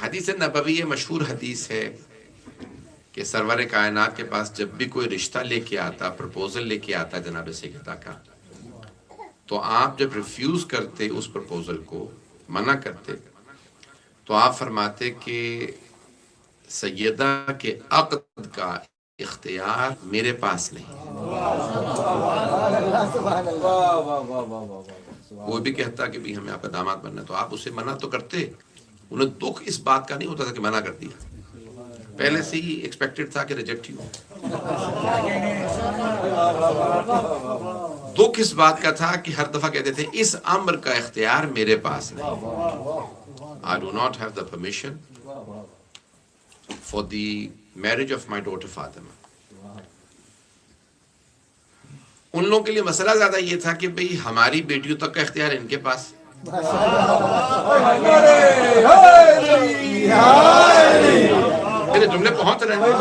حدیث نبوی مشہور حدیث ہے کہ سرور کائنات کے پاس جب بھی کوئی رشتہ لے کے آتا، پرپوزل لے کے آتا جناب سیدہ کا، تو آپ جب ریفیوز کرتے اس پرپوزل کو، منع کرتے، تو آپ فرماتے کہ سیدہ کے عقد کا اختیار میرے پاس نہیں۔ وہ بھی کہتا کہ بھی ہمیں آپ کا داماد بننا ہے، تو آپ اسے منع تو کرتے، انہیں دکھ اس بات کا نہیں ہوتا تھا کہ منع کر دیا، پہلے سے ہی ایکسپیکٹڈ تھا کہ ریجیکٹ ہی ہو۔ دکھ اس بات کا تھا کہ ہر دفعہ کہتے تھے اس امر کا اختیار میرے پاس نہیں۔ I do not have the permission for the marriage of my daughter Fatima۔ ان لوگوں کے لیے مسئلہ زیادہ یہ تھا کہ بھئی ہماری بیٹیوں تک کا اختیار ان کے پاس، میرے جملے پہنچ رہے ہیں۔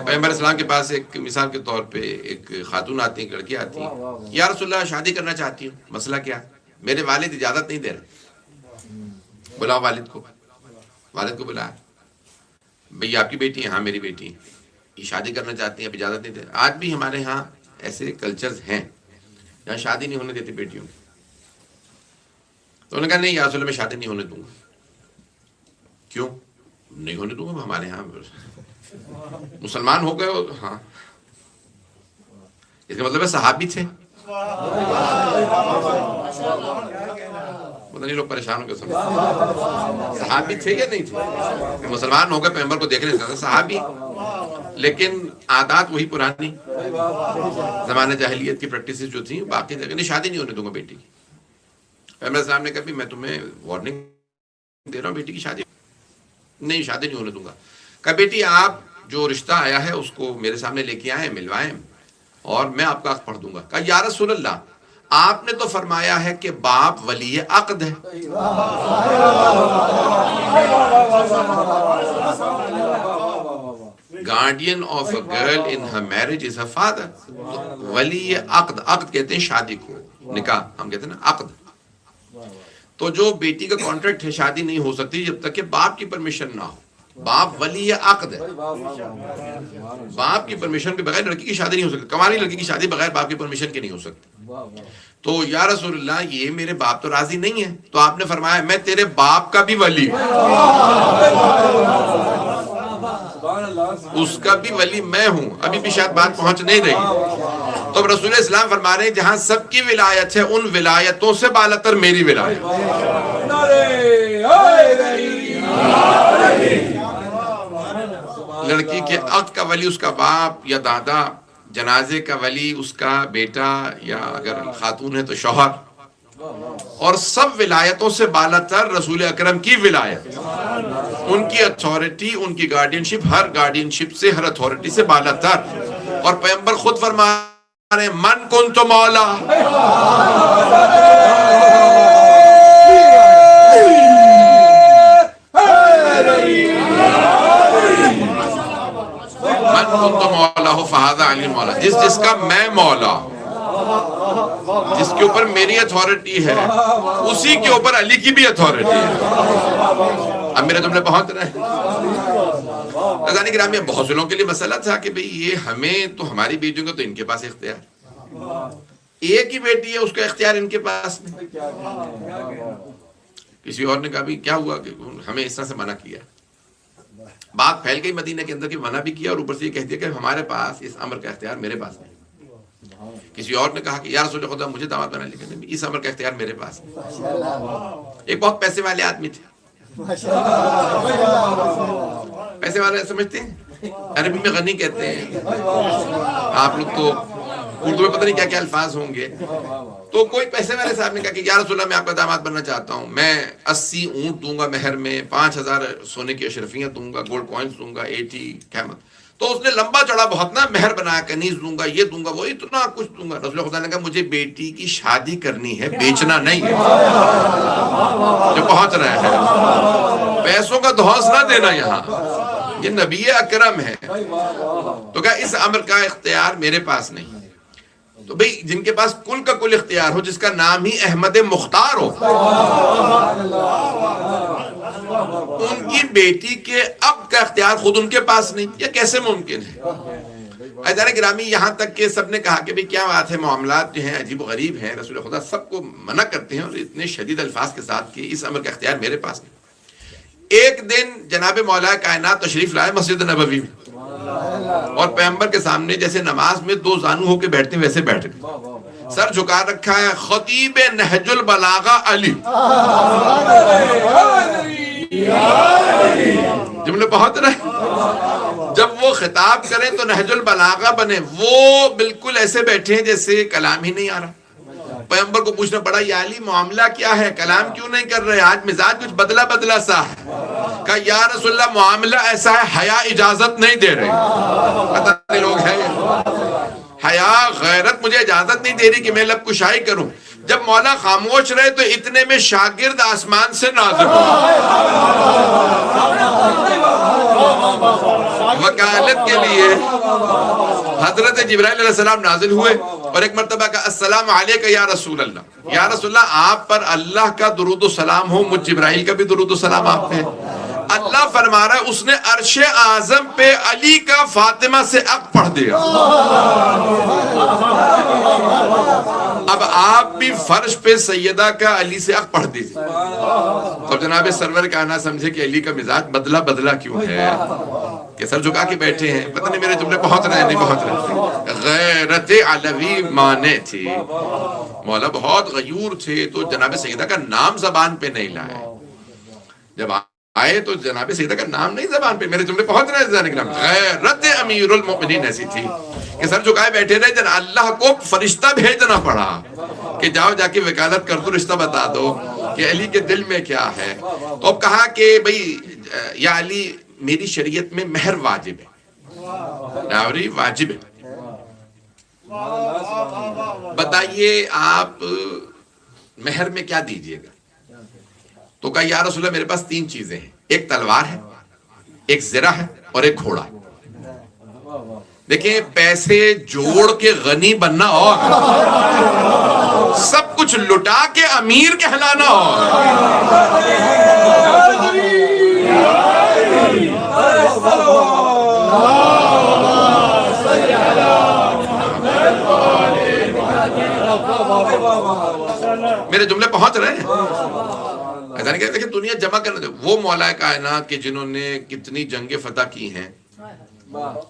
پیغمبر اسلام کے پاس ایک مثال کے طور پہ ایک خاتون آتی ہے، ایک لڑکی آتی ہے، یا رسول اللہ شادی کرنا چاہتی ہوں، مسئلہ کیا؟ میرے والد اجازت نہیں دے رہے۔ بلاؤ والد کو، والد کو بلایا، بھئی آپ کی بیٹی ہے؟ ہاں میری بیٹی ہے، یہ شادی کرنا چاہتی ہیں، اب اجازت نہیں دے رہے۔ آج بھی ہمارے ہاں ایسے کلچرز ہیں جہاں شادی نہیں ہونے دیتی بیٹیوں، تو انہوں نے کہا نہیں یا رسول اللہ میں شادی نہیں ہونے دوں گا۔ کیوں نہیں ہونے دوں گا؟ ہمارے ہاں مسلمان ہو گئے ہو؟ ہاں، اس کا مطلب ہے صحابی تھے، پتہ نہیں لوگ پریشان ہو گئے، صحابی تھے یا نہیں تھے؟ مسلمان ہو گئے پیغمبر کو دیکھنے سے صحابی، لیکن عادات وہی پرانی زمانے جاہلیت کی پریکٹسز جو تھیں باقی جگہ نہیں، شادی نہیں ہونے دوں گا بیٹی کی۔ پیغمبر اسلام نے کہا بھی میں تمہیں وارننگ دے رہا ہوں، بیٹی کی شادی نہیں، شادی نہیں ہونے دوں گا۔ کہا بیٹی آپ جو رشتہ آیا ہے اس کو میرے سامنے لے کے آئیں، ملوائیں، اور میں آپ کا حق پڑھ دوں گا۔ کہا یا رسول اللہ آپ نے تو فرمایا ہے کہ باپ ولی عقد ہے، guardian of a girl in Hare marriage is her father. ولی عقد، عقد کہتے ہیں شادی کو، نکاح ہم کہتے ہیں نا عقد، تو جو بیٹی کا کانٹریکٹ ہے شادی نہیں ہو سکتی جب تک کہ باپ کی پرمیشن نہ ہو۔ باپ ولی عقد ہے، باپ کی پرمیشن کے بغیر لڑکی کی شادی نہیں ہو سکتی، کنواری لڑکی کی شادی بغیر باپ کی پرمیشن کے نہیں ہو سکتی۔ تو یا رسول اللہ یہ میرے باپ تو راضی نہیں ہے، تو آپ نے فرمایا میں تیرے باپ کا بھی ولی ہوں، اس کا بھی ولی میں ہوں۔ ابھی بھی شاید بات پہنچ نہیں رہی۔ تو رسول اسلام فرما رہے ہیں جہاں سب کی ولایت ہے ان ولایتوں سے بالاتر میری ولایت۔ لڑکی کے عقد کا ولی اس کا باپ یا دادا، جنازے کا ولی اس کا بیٹا یا اگر خاتون ہے تو شوہر، اور سب ولایتوں سے بالاتر رسول اکرم کی ولایت، ان کی اتھارٹی، ان کی گارڈین شپ، ہر گارڈین شپ سے، ہر اتھارٹی سے بالاتر۔ اور پیغمبر خود فرما رہے ہیں من کنت مولا، من کنت مولا فہذا علی مولا، جس کا میں مولا، جس کے اوپر میری اتھارٹی ہے اسی کے اوپر علی کی بھی اتھارٹی ہے۔ اب میرے جملے پہنچ رہے ہیں۔ رضانی گرامی بہت سے لوگوں کے لیے مسئلہ تھا کہ بھئی یہ ہمیں تو ہماری بیٹیوں کا تو ان کے پاس اختیار، ایک ہی بیٹی ہے اس کا اختیار ان کے پاس نہیں۔ کسی اور نے کہا بھی کیا ہوا کہ ہمیں اس طرح سے منع کیا، بات پھیل گئی مدینہ کے اندر کہ منع بھی کیا اور اوپر سے یہ کہہ دیا کہ ہمارے پاس اس امر کا اختیار میرے پاس نہیں۔ کسی اور نے کہا کہ یا رسول خدا مجھے داماد بنا، لیکن اس امر کا اختیار میرے پاس نہیں۔ ایک بہت پیسے والے آدمی تھے، پیسے والے سمجھتے ہیں عربی میں غنی کہتے ہیں، آپ لوگ تو اردو میں پتہ نہیں کیا کیا الفاظ ہوں گے۔ تو کوئی پیسے والے صاحب نے کہا کہ یا رسول اللہ میں آپ کا داماد بننا چاہتا ہوں، میں 80 اونٹ دوں گا مہر میں، 5000 سونے کی اشرفیاں دوں گا، گولڈ کوائنز دوں گا، 80 کیمل۔ تو اس نے لمبا چڑھا بہت نا مہر بنایا، کنیز دوں گا، یہ دوں گا، وہ اتنا کچھ دوں گا۔ رسول خدا نے کہا مجھے بیٹی کی شادی کرنی ہے، بیچنا نہیں ہے۔ جو پہنچ رہا ہے پیسوں کا دھوس نہ دینا، یہاں یہ نبی اکرم ہے۔ تو کہا اس امر کا اختیار میرے پاس نہیں۔ تو بھئی جن کے پاس کل کا کل اختیار ہو، جس کا نام ہی احمد مختار ہو، ان کی بیٹی کے اب کا اختیار خود ان کے پاس نہیں، یہ کیسے ممکن ہے؟ عزیزان گرامی، یہاں تک کہ سب نے کہا کہ بھئی کیا بات ہے، معاملات جو ہیں عجیب و غریب ہیں، رسول خدا سب کو منع کرتے ہیں اور اتنے شدید الفاظ کے ساتھ کہ اس امر کا اختیار میرے پاس نہیں۔ ایک دن جناب مولا کائنات تشریف لائے مسجد نبوی میں، اور پیغمبر کے سامنے جیسے نماز میں دو زانو ہو کے بیٹھتے ہیں ویسے بیٹھ گئے، سر جھکا رکھا ہے، خطیب نہج البلاغہ علی، جملے بہت رہے، جب وہ خطاب کریں تو نہج البلاغہ بنے، وہ بالکل ایسے بیٹھے ہیں جیسے کلام ہی نہیں آ رہا۔ پیغمبر کو پوچھنا پڑا، یا علی معاملہ کیا ہے، کلام کیوں نہیں کر رہے، آج مزاج کچھ بدلا بدلا سا ہے۔ کہا یا رسول اللہ معاملہ ایسا ہے، حیا اجازت نہیں دے رہے، پتہ نہیں لوگ ہیں، حیا غیرت مجھے اجازت نہیں دے رہی کہ میں لب کشائی کروں۔ جب مولا خاموش رہے تو اتنے میں شاگرد آسمان سے نازل ہوئے، وکالت کے لیے حضرت جبرائیل علیہ السلام نازل ہوئے، اور ایک مرتبہ کہا السلام علیکہ یا رسول اللہ، یا رسول اللہ آپ پر اللہ کا درود و سلام ہو، مجھ جبرائیل کا بھی درود و سلام آپ پہ۔ اللہ فرما رہا ہے اس نے عرش اعظم پہ علی کا فاطمہ سے عق پڑھ دیا، اب آپ بھی فرش پہ سیدہ کا علی سے عق پڑھ دیجئے۔ تو جناب سرور کائنات سمجھے کہ علی کا مزاج بدلا بدلا کیوں ہے، کہ سر جھکا کے بیٹھے ہیں، پتہ نہیں میرے جملے پہنچ رہے ہیں نہیں پہنچ رہے۔ غیرت علوی مانے تھی، مولا بہت غیور تھے، تو جناب سیدہ کا نام زبان پہ نہیں لائے، جب آئے تو جناب سیدہ کا نام نہیں زبان پہ، میرے جملے پہنچ رہے ہیں۔ غیرت امیر المؤمنین ایسی تھی کہ سر جھکائے بیٹھے رہے، جن اللہ کو فرشتہ بھیجنا پڑا کہ جاؤ جا کے وکالت کر دو، رشتہ بتا دو کہ علی کے دل میں کیا ہے۔ تو اب کہا کہ بھئی یا علی میری شریعت میں مہر واجب ہے، ڈاوری واجب ہے، بتائیے آپ مہر میں کیا دیجئے گا؟ تو کہا یا رسول اللہ میرے پاس تین چیزیں ہیں، ایک تلوار ہے، ایک زرہ ہے، اور ایک گھوڑا ہے۔ دیکھیں پیسے جوڑ کے غنی بننا اور سب کچھ لٹا کے امیر کہلانا اور میرے جملے پہنچ رہے ہیں؟ ایسا نہیں کہتے کہ دنیا جمع کرنے دے، وہ مولا کائنات کے جنہوں نے کتنی جنگیں فتح کی ہیں،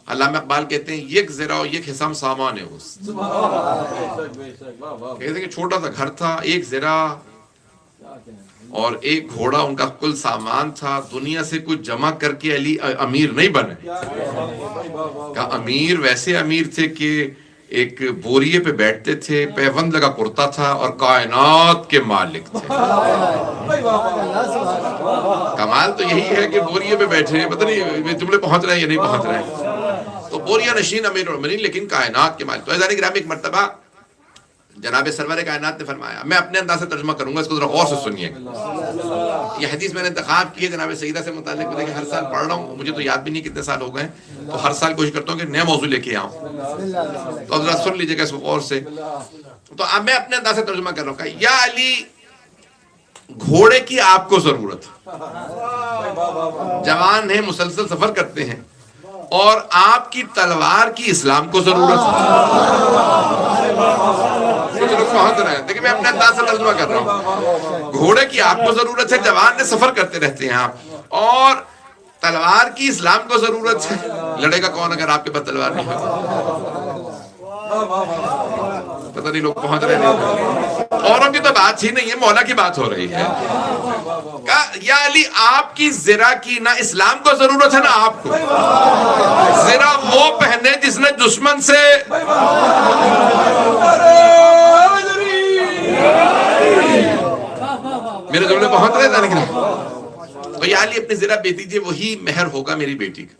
علامہ اقبال کہتے ہیں یک زرہ و یک حسام سامان ہے اس، کہتے ہیں کہ چھوٹا سا گھر تھا، ایک زرہ اور ایک گھوڑا ان کا کل سامان تھا، دنیا سے کچھ جمع کر کے علی امیر نہیں بنے۔ کہا امیر ویسے امیر تھے کہ ایک بوریے پہ بیٹھتے تھے، پیوند لگا کرتا تھا، اور کائنات کے مالک تھے۔ کمال تو یہی ہے کہ بوریے پہ بیٹھے ہیں، پتہ نہیں جملے پہنچ رہے ہیں یا نہیں پہنچ رہے ہیں، تو بوریہ نشین امیر المؤمنین لیکن کائنات کے مالک۔ تو عزیزان گرامی ایک مرتبہ جناب سرور کائنات نے فرمایا، میں اپنے انداز سے ترجمہ کروں گا، اس کو ذرا غور سے سنیے۔ یہ حدیث میں نے انتخاب کی ہے جناب سیدہ سے متعلق، کہ ہر سال پڑھ رہا ہوں، مجھے تو یاد بھی نہیں کتنے سال ہو گئے ہیں، تو ہر سال کوشش کرتا ہوں کہ نیا موضوع لے کے آؤں، تو ذرا سن لیجیے گا اس کو غور سے۔ تو اب میں اپنے انداز سے ترجمہ کر رہا ہوں، یا علی گھوڑے کی آپ کو ضرورت ہے، جوان ہیں مسلسل سفر کرتے ہیں، اور آپ کی تلوار کی اسلام کو ضرورت ہے۔ کچھ لوگ پہنچ رہے ہیں، دیکھیں میں اپنے انداز سے ترجمہ کر رہا ہوں، گھوڑے کی آپ کو ضرورت ہے، جوان نے سفر کرتے رہتے ہیں آپ، اور تلوار کی اسلام کو ضرورت ہے، لڑے گا کون اگر آپ کے پاس تلوار نہیں ہے؟ پتہ نہیں لوگ پہنچ رہے ہیں، اوروں کی تو بات ہی نہیں ہے، مولا کی بات ہو رہی ہے۔ کہا یا علی آپ کی زرہ کی نہ اسلام کو ضرورت ہے نہ آپ کو، زرہ وہ پہنے جس نے دشمن سے میرے جملے پہنچ رہے تھے، تو یا علی اپنی زرہ بیچ دیجئے، وہی مہر ہوگا میری بیٹی کا۔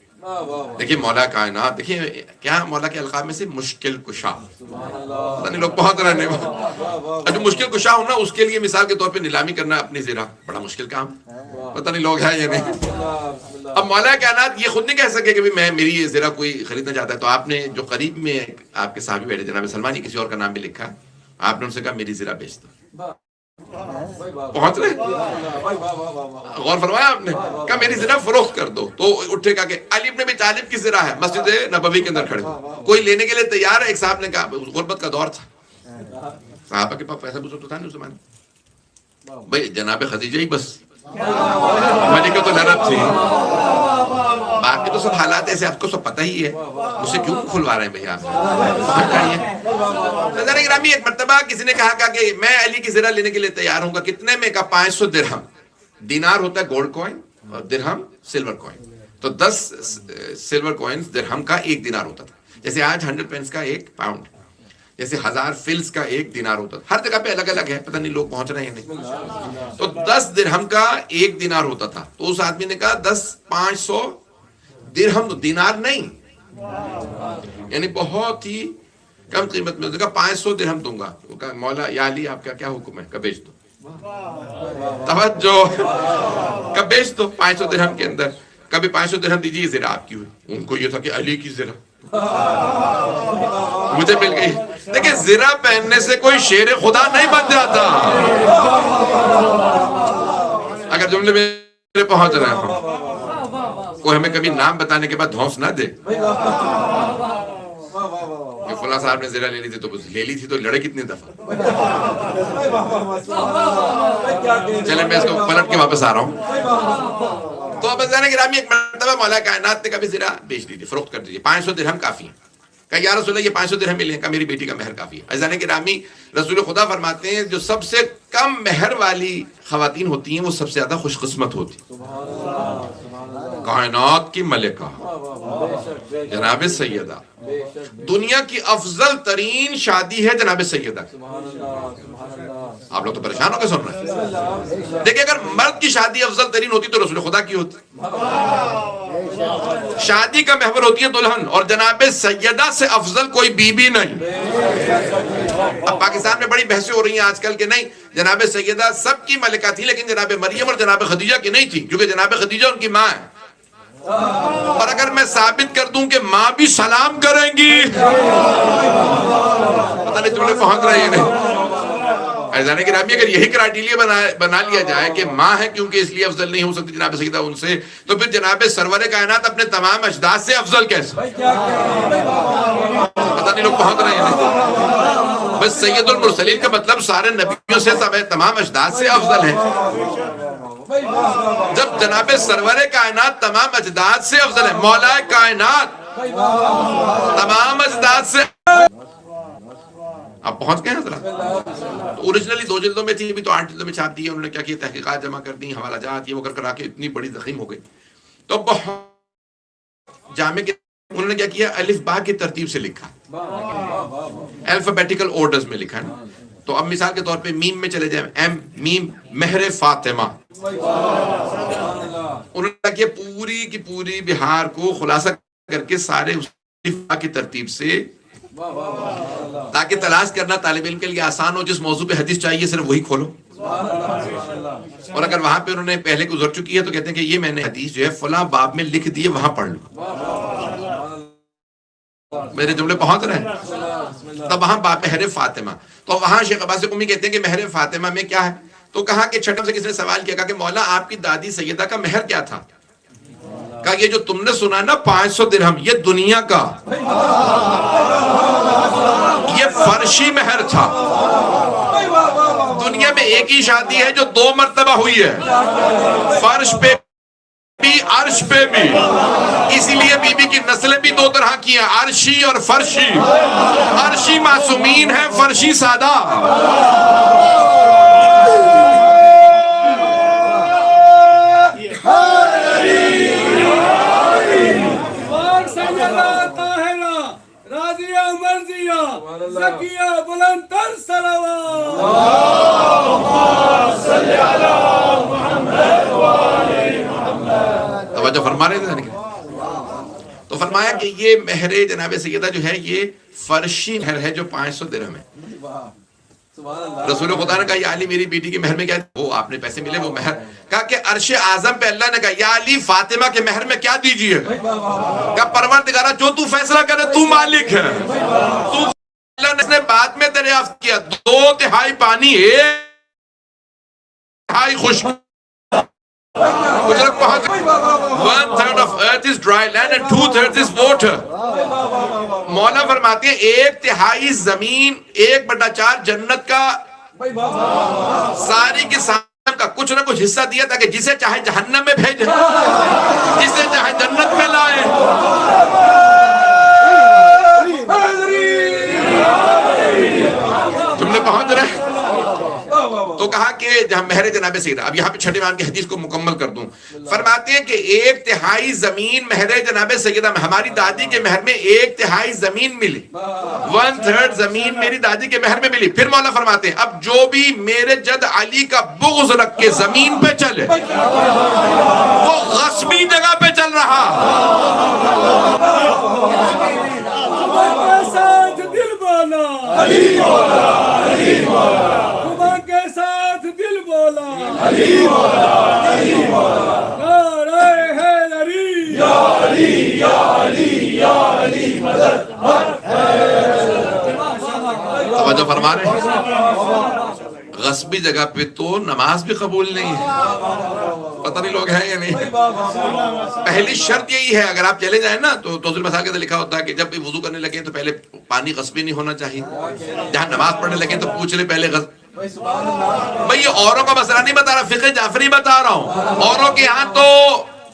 دیکھیں مولا کائنات، دیکھیں کیا مولا کے القاب میں سے مشکل کشا، پتہ نہیں لوگ پہنچ رہے ہیں، جو مشکل کشا ہوں نا اس کے لیے مثال کے طور پہ نیلامی کرنا اپنی زرہ بڑا مشکل کام، پتہ نہیں لوگ ہیں یا نہیں۔ اب مولا کائنات یہ خود نہیں کہہ سکے کہ میں میری یہ زرہ کوئی خریدنا چاہتا ہے، تو آپ نے جو قریب میں آپ کے صحابی بیٹھے جناب سلمان، کسی اور کا نام بھی لکھا، آپ نے ان سے کہا میری زرہ بیچ دو، پہنچ رہے؟ غور فرمایا آپ نے؟ کہا میری زرہ فروخت کر دو. تو اٹھے کہا کہ علی ابن ابی طالب کی زرہ ہے, مسجد نبوی کے اندر کھڑے, کوئی لینے کے لیے تیار ہے؟ ایک صاحب نے کہا, غربت کا دور تھا, صحابہ کے پاس پیسہ بزر تو تھا نہیں اس زمانے, بھائی جناب خدیجہ ہی بس ملکۃ العرب تھی, باقی تو سب حالات ایسے آپ کو سب پتہ ہی ہے, مجھ سے کیوں کھلوا رہے ہیں بھئی آپ؟ پہنچ جائیے. ناظرین گرامی, ایک مرتبہ کسی نے کہا کہ میں علی کی زرہ لینے کے لیے تیار ہوں گا, کتنے میں؟ کہا 500 درہم. دینار ہوتا ہے گولڈ کوئن اور درہم سلور کوئن, تو 10 سلور کوئنز درہم کا 1 دینار ہوتا تھا. جیسے آج 100 پینس کا 1 پاؤنڈ, جیسے 1000 فلس کا 1 دینار ہوتا تھا. ہر جگہ پہ الگ الگ ہے, پتہ نہیں لوگ پہنچ رہے ہیں نہیں. تو 10 درہم کا 1 دینار ہوتا تھا. تو اس آدمی نے کہا 500 درہم, تو دینار نہیں, یعنی بہت ہی کم قیمت میں. کہا 500 درہم دوں گا. وہ کہا مولا یا علی آپ کا کیا حکم ہے؟ کہ بیچ دو. توجہ, کہ بیچ دو 500 درہم کے اندر. کبھی 500 درہم دیجیے, زرہ آپ کی ہوئی. ان کو یہ تھا کہ علی کی زرہ مجھے مل گئی. دیکھیں زرہ پہننے سے کوئی شیر خدا نہیں بن جاتا. اگر جملے میں پہنچ رہے ہوں, کوئی ہمیں کبھی نام بتانے کے بعد دھونس نہ دے کہ فلاں صاحب نے زرہ لے لی تھی, تو لے لی تھی تو لڑے کتنی دفعہ. چلیں میں اس کو پلٹ کے واپس آ رہا ہوں. تو اب ازانے گرامی, ایک مرتبہ مولا کائنات نے کبھی زرہ بیچ دی تھی, فروخت کر دیجیے, 500 درہم کافی ہیں. کہا یا رسول اللہ یہ 500 درہم ملے ہیں. کہا میری بیٹی کا مہر کافی ہے. ازانے گرامی, رسول خدا فرماتے ہیں جو سب سے کم مہر والی خواتین ہوتی ہیں وہ سب سے زیادہ خوش قسمت ہوتی. کائنات کی ملکہ جناب سیدہ, دنیا کی افضل ترین شادی ہے جناب سیدہ. آپ لوگ تو پریشان ہو کے سن رہے ہیں. دیکھیں اگر مرد کی شادی افضل ترین ہوتی تو رسول خدا کی ہوتی. شادی کا محور ہوتی ہے دلہن, اور جناب سیدہ سے افضل کوئی بی بی نہیں. اب پاکستان میں بڑی بحثیں ہو رہی ہیں آج کل کہ نہیں جناب سیدہ سب کی ملکہ تھی, لیکن جناب مریم اور جناب خدیجہ کی نہیں تھی, کیونکہ جناب خدیجہ ان کی ماں ہے. اور اگر میں ثابت کر دوں کہ ماں بھی سلام کریں گی, پتہ نہیں تم نے پہنچ رہے ہیں نہیں. عزیزان گرامی, اگر یہی کرائیٹیریا بنا لیا جائے کہ ماں ہے کیونکہ اس لیے افضل نہیں ہو سکتی جناب سیدہ ان سے, تو پھر جناب سرور کائنات اپنے تمام اجداد سے افضل کیسے؟ پتہ نہیں لوگ پہنچ رہے ہیں. بس سید المرسلین کا مطلب سارے نبیوں سے تمام اجداد سے افضل ہے. جب جناب سرور کائنات تمام اجداد سے افضل ہے, مولا کائنات تمام اجداد سے. آپ پہنچ گئے حضرات. اوریجنلی 2 جلدوں میں تھی, ابھی تو 8 جلدوں میں چھاپ دی ہے. انہوں نے کیا کیا, تحقیقات جمع کر دی, حوالہ جات یہ وہ کر آ کے اتنی بڑی ضخیم ہو گئی. تو بہت جامع کے انہوں نے کیا کیا, الف با کی ترتیب سے لکھا, الفابیٹیکل آرڈرز میں لکھا نا. تو اب مثال کے طور پہ میم میں چلے جائیں, ایم میم مہر فاطمہ. انہوں نے کیا کیا, پوری کی پوری بہار کو خلاصہ کر کے سارے الف با کی ترتیب سے, تاکہ تلاش کرنا طالب علم کے لیے آسان ہو. جس موضوع پہ حدیث چاہیے صرف وہی کھولو. اور اگر وہاں پہ انہوں نے پہلے گزر چکی ہے تو کہتے ہیں کہ یہ میں نے حدیث جو ہے فلاں باب میں لکھ دی ہے, وہاں پڑھ لو. میرے جملے پہنچ رہے ہیں. تب وہاں باب مہر فاطمہ, تو وہاں شیخ عباس قمی کہتے ہیں کہ مہر فاطمہ میں کیا ہے. تو کہا کہ چھٹم سے کسی نے سوال کیا, کہا کہ مولا آپ کی دادی سیدہ کا مہر کیا تھا؟ کہا یہ جو تم نے سنا نا 500 درہم, یہ دنیا کا یہ فرشی مہر تھا. دنیا میں ایک ہی شادی ہے جو 2 مرتبہ ہوئی ہے, فرش پہ بھی عرش پہ بھی. اسی لیے بی بی کی نسلیں بھی 2 طرح کی ہیں, عرشی اور فرشی. عرشی معصومین ہے, فرشی سادہ. توجہ فرما رہے تھے. تو فرمایا کہ یہ مہر جناب سیدہ جو ہے یہ فرشی مہر ہے جو 500 درہم ہے. رسول خدا نے کہا یا علی میری بیٹی کے مہر میں کیا ہے؟ وہ آپ نے پیسے ملے وہ مہر. کہا کہ عرش اعظم پہ اللہ نے کہا یا علی فاطمہ کے مہر میں کیا دیجیے؟ کہا پروردگارہ جو تو فیصلہ کرے تو مالک ہے. تو اللہ نے بعد میں دریافت کیا 2/3 پانی ہائی خشک. مجھے پہنچ 1/3 of earth is dry land and 2/3 is water. مولا فرماتے ہیں 1/3 زمین 1/4 جنت کا ساری کی ساری کا کچھ نہ کچھ حصہ دیا تاکہ جسے چاہے جہنم میں بھیجے جسے چاہے جنت میں لائے. تم نے پہنچ رہے تو کہا کہ جہاں مہر جناب سیدہ. اب یہاں پہ چھٹے امام کی حدیث کو مکمل کر دوں. فرماتے ہیں کہ 1/3 زمین مہر جناب سیدہ میں ہماری دادی کے مہر میں 1/3 زمین ملی. 1/3 زمین میری دادی کے مہر میں ملی. پھر مولا فرماتے ہیں اب جو بھی میرے جد علی کا بغض رکھ کے زمین پہ چلے وہ غصبی جگہ پہ چل رہا. دل بولا علی مولا علی مولا خدا کے ساتھ دل بولا علی مولا علی مولا نعرہ حیدری یا علی یا علی یا علی مدد. توجہ فرما رہے ہیں غصبی جگہ پہ تو نماز بھی قبول نہیں ہے. پتہ نہیں لوگ ہیں یا نہیں. پہلی شرط یہی ہے اگر آپ چلے جائیں نا تو توضیح مسائل کے اندر لکھا ہوتا ہے کہ جب بھی وضو کرنے لگے تو پہلے پانی غصبی نہیں ہونا چاہیے. جہاں نماز پڑھنے لگے تو پوچھ لے پہلے بھئی یہ اوروں کا مسئلہ نہیں بتا رہا فقہ جعفری بتا رہا ہوں. اوروں کے ہاں تو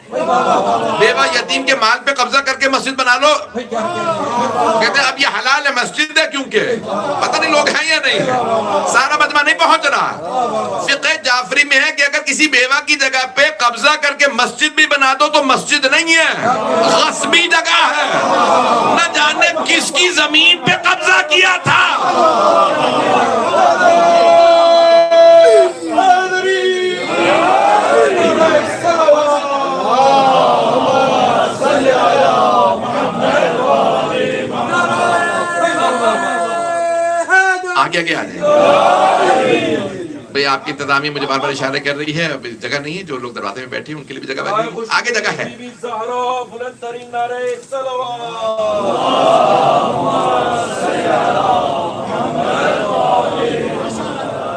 بیوہ یتیم کے مال پہ قبضہ کر کے مسجد بنا لو کہتے ہیں اب یہ حلال ہے مسجد ہے کیونکہ پتہ نہیں لوگ ہیں یا نہیں. سارا مجمع نہیں پہنچ رہا. فقہ جعفری میں ہے کہ اگر کسی بیوہ کی جگہ پہ قبضہ کر کے مسجد بھی بنا دو تو مسجد نہیں ہے غصبی جگہ ہے. نہ جانے کس کی زمین پہ قبضہ کیا تھا. آگے آگے آ جائیں. بھئی آپ کی انتظامیہ مجھے بار بار اشارہ کر رہی ہے. اب جگہ نہیں ہے جو لوگ دروازے میں بیٹھے ہیں ان کے لیے بھی جگہ بیٹھی. آگے جگہ ہے.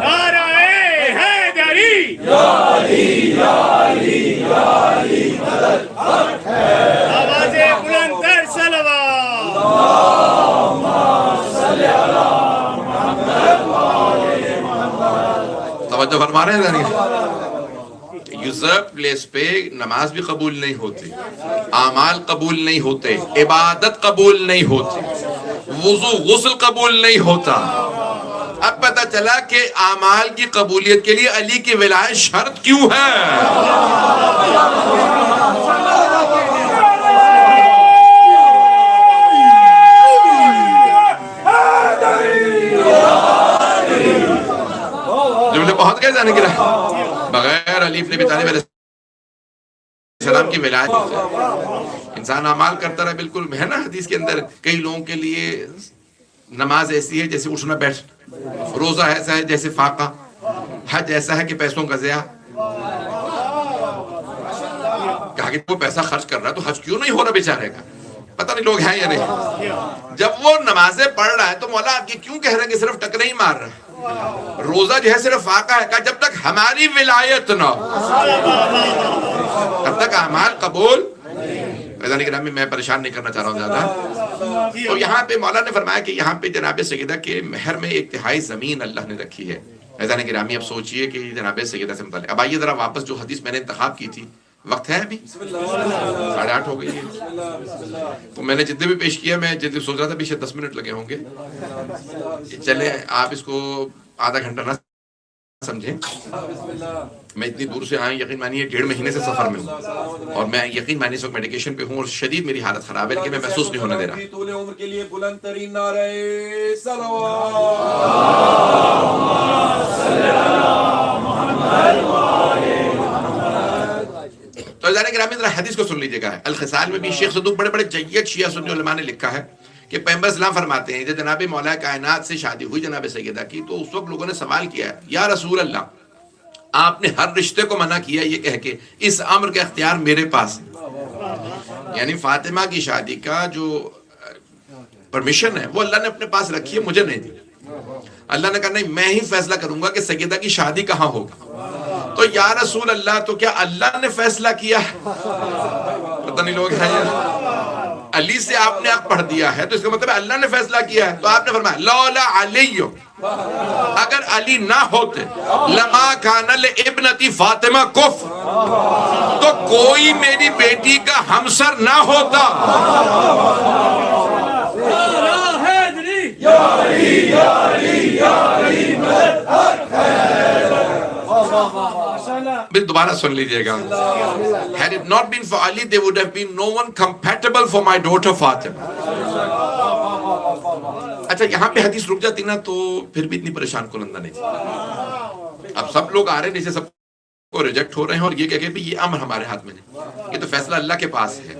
نعرہ حیدری یا علی یا علی یا علی مدد. آواز بلند کر صلوات. اللہم صلی علی توجہ فرما رہے ہیں. یوزرب پلیس پہ نماز بھی قبول نہیں ہوتی, اعمال قبول نہیں ہوتے, عبادت قبول نہیں ہوتی, وضو غسل قبول نہیں ہوتا. اب پتہ چلا کہ اعمال کی قبولیت کے لیے علی کی ولایت شرط کیوں ہے. بہت گئے جانے کی رہا بغیر علی ابن ابی طالب علیہ السلام کی ولایت انسان اعمال کرتا رہا. بالکل ہے نا حدیث کے اندر کئی لوگوں کے لیے نماز ایسی ہے جیسے اٹھنا بیٹھنا, روزہ ایسا ہے جیسے فاقہ, حج ایسا ہے کہ پیسوں کا ضیاع. کہا کہ وہ پیسہ خرچ کر رہا ہے تو حج کیوں نہیں ہو رہا بیچارے کا. پتہ نہیں لوگ ہیں یا نہیں. جب وہ نمازیں پڑھ رہا ہے تو مولا آپ یہ کیوں کہہ رہے ہیں کہ صرف ٹکرے ہی مار رہا ہے. روزہ جو ہے صرف فاقہ ہے. کہا جب تک ہماری ولایت نہ ہو تب تک اعمال قبول. فیضان گرامی میں پریشان نہیں کرنا چاہ رہا ہوں زیادہ. تو یہاں پہ مولا نے فرمایا کہ یہاں پہ جناب سیدہ کے مہر میں 1/3 زمین اللہ نے رکھی ہے. فیضان گرامی اب سوچئے کہ جناب سیدہ سے متعلق. اب آئیے ذرا واپس جو حدیث میں نے انتخاب کی تھی. وقت ہے ابھی 8:30 ہو گئی ہے تو میں نے جتنے بھی پیش کیا میں جتنے سوچ رہا تھا پیچھے 10 منٹ لگے ہوں گے. چلے آپ اس کو آدھا گھنٹہ نہ سمجھیں. میں اتنی دور سے آیا یقین مانیے 1.5 مہینے سے سفر میں ہوں اور میں یقین مانیے اس وقت میڈیکیشن پہ ہوں اور شدید میری حالت خراب ہے لیکن میں محسوس نہیں ہونے دے رہا. طول عمر کے لیے بلند ترین نعرہ صلوات. تو عزیزان گرامی ذرا حدیث کو سن لیجیے گا. الخصال میں بھی شیخ صدوق بڑے بڑے جید شیعہ سنی علماء نے لکھا ہے کہ پیغمبر اسلام فرماتے ہیں جب جناب مولا کائنات سے شادی ہوئی جناب سیدہ کی تو اس وقت لوگوں نے سوال کیا یا رسول اللہ آپ نے ہر رشتے کو منع کیا یہ کہہ کے اس امر کا اختیار میرے پاس ہے. یعنی فاطمہ کی شادی کا جو پرمیشن ہے وہ اللہ نے اپنے پاس رکھی ہے, مجھے نہیں دی. اللہ نے کہا نہیں میں ہی فیصلہ کروں گا کہ سیدہ کی شادی کہاں ہوگی. تو یا رسول اللہ تو کیا اللہ نے فیصلہ کیا؟ پتہ نہیں لوگ ہیں علی سے آپ نے پڑھ دیا ہے تو اس کا مطلب اللہ نے فیصلہ کیا ہے. تو آپ نے فرمایا لولا علی، اگر علی نہ ہوتے لما کان لابنتی فاطمہ کف، تو کوئی میری بیٹی کا ہمسر نہ ہوتا. دوبارہ سن لیجئے گا. Had it not been for Ali, there would have been no one compatible for my daughter Fatima. اچھا یہاں پہ حدیث رک جاتی نا تو پھر بھی اتنی پریشان کنندہ نہیں تھی. اب سب لوگ آ رہے ہیں جیسے سب کو ریجیکٹ ہو رہے ہیں اور یہ کہہ کہ یہ امر ہمارے ہاتھ میں نہیں، یہ تو فیصلہ اللہ کے پاس ہے.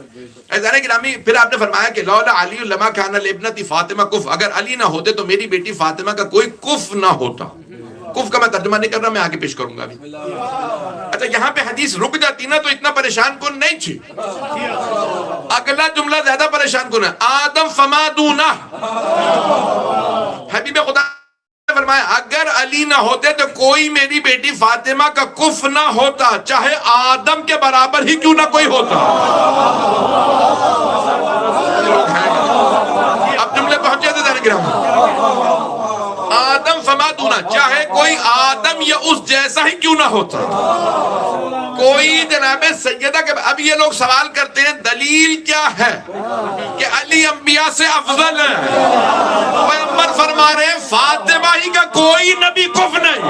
عزیزان گرامی پھر آپ نے فرمایا کہ لولا علی لما کان لابنتی فاطمہ کف، اگر علی نہ ہوتے تو میری بیٹی فاطمہ کا کوئی کف نہ ہوتا. کف کا میں ترجمہ نہیں کر رہا، میں آگے پیش کروں گا ابھی. اچھا یہاں پہ حدیث رک جاتی نا تو اتنا پریشان کن نہیں تھی. اگلا جملہ زیادہ پریشان کن ہے، آدم فما دونہ. حبیب خدا نے فرمایا اگر علی نہ ہوتے تو کوئی میری بیٹی فاطمہ کا کف نہ ہوتا، چاہے آدم کے برابر ہی کیوں نہ کوئی ہوتا. اب جملے پہنچے تھے ذرا گرامی. آدم فما دونا، چاہے کوئی آدم یا اس جیسا ہی کیوں نہ ہوتا. کوئی جناب سیدہ کے اب یہ لوگ سوال کرتے ہیں دلیل کیا ہے کہ علی انبیاء سے افضل ہے. پیغمبر فرما رہے ہیں فاطمہ ہی کا کوئی نبی کف نہیں.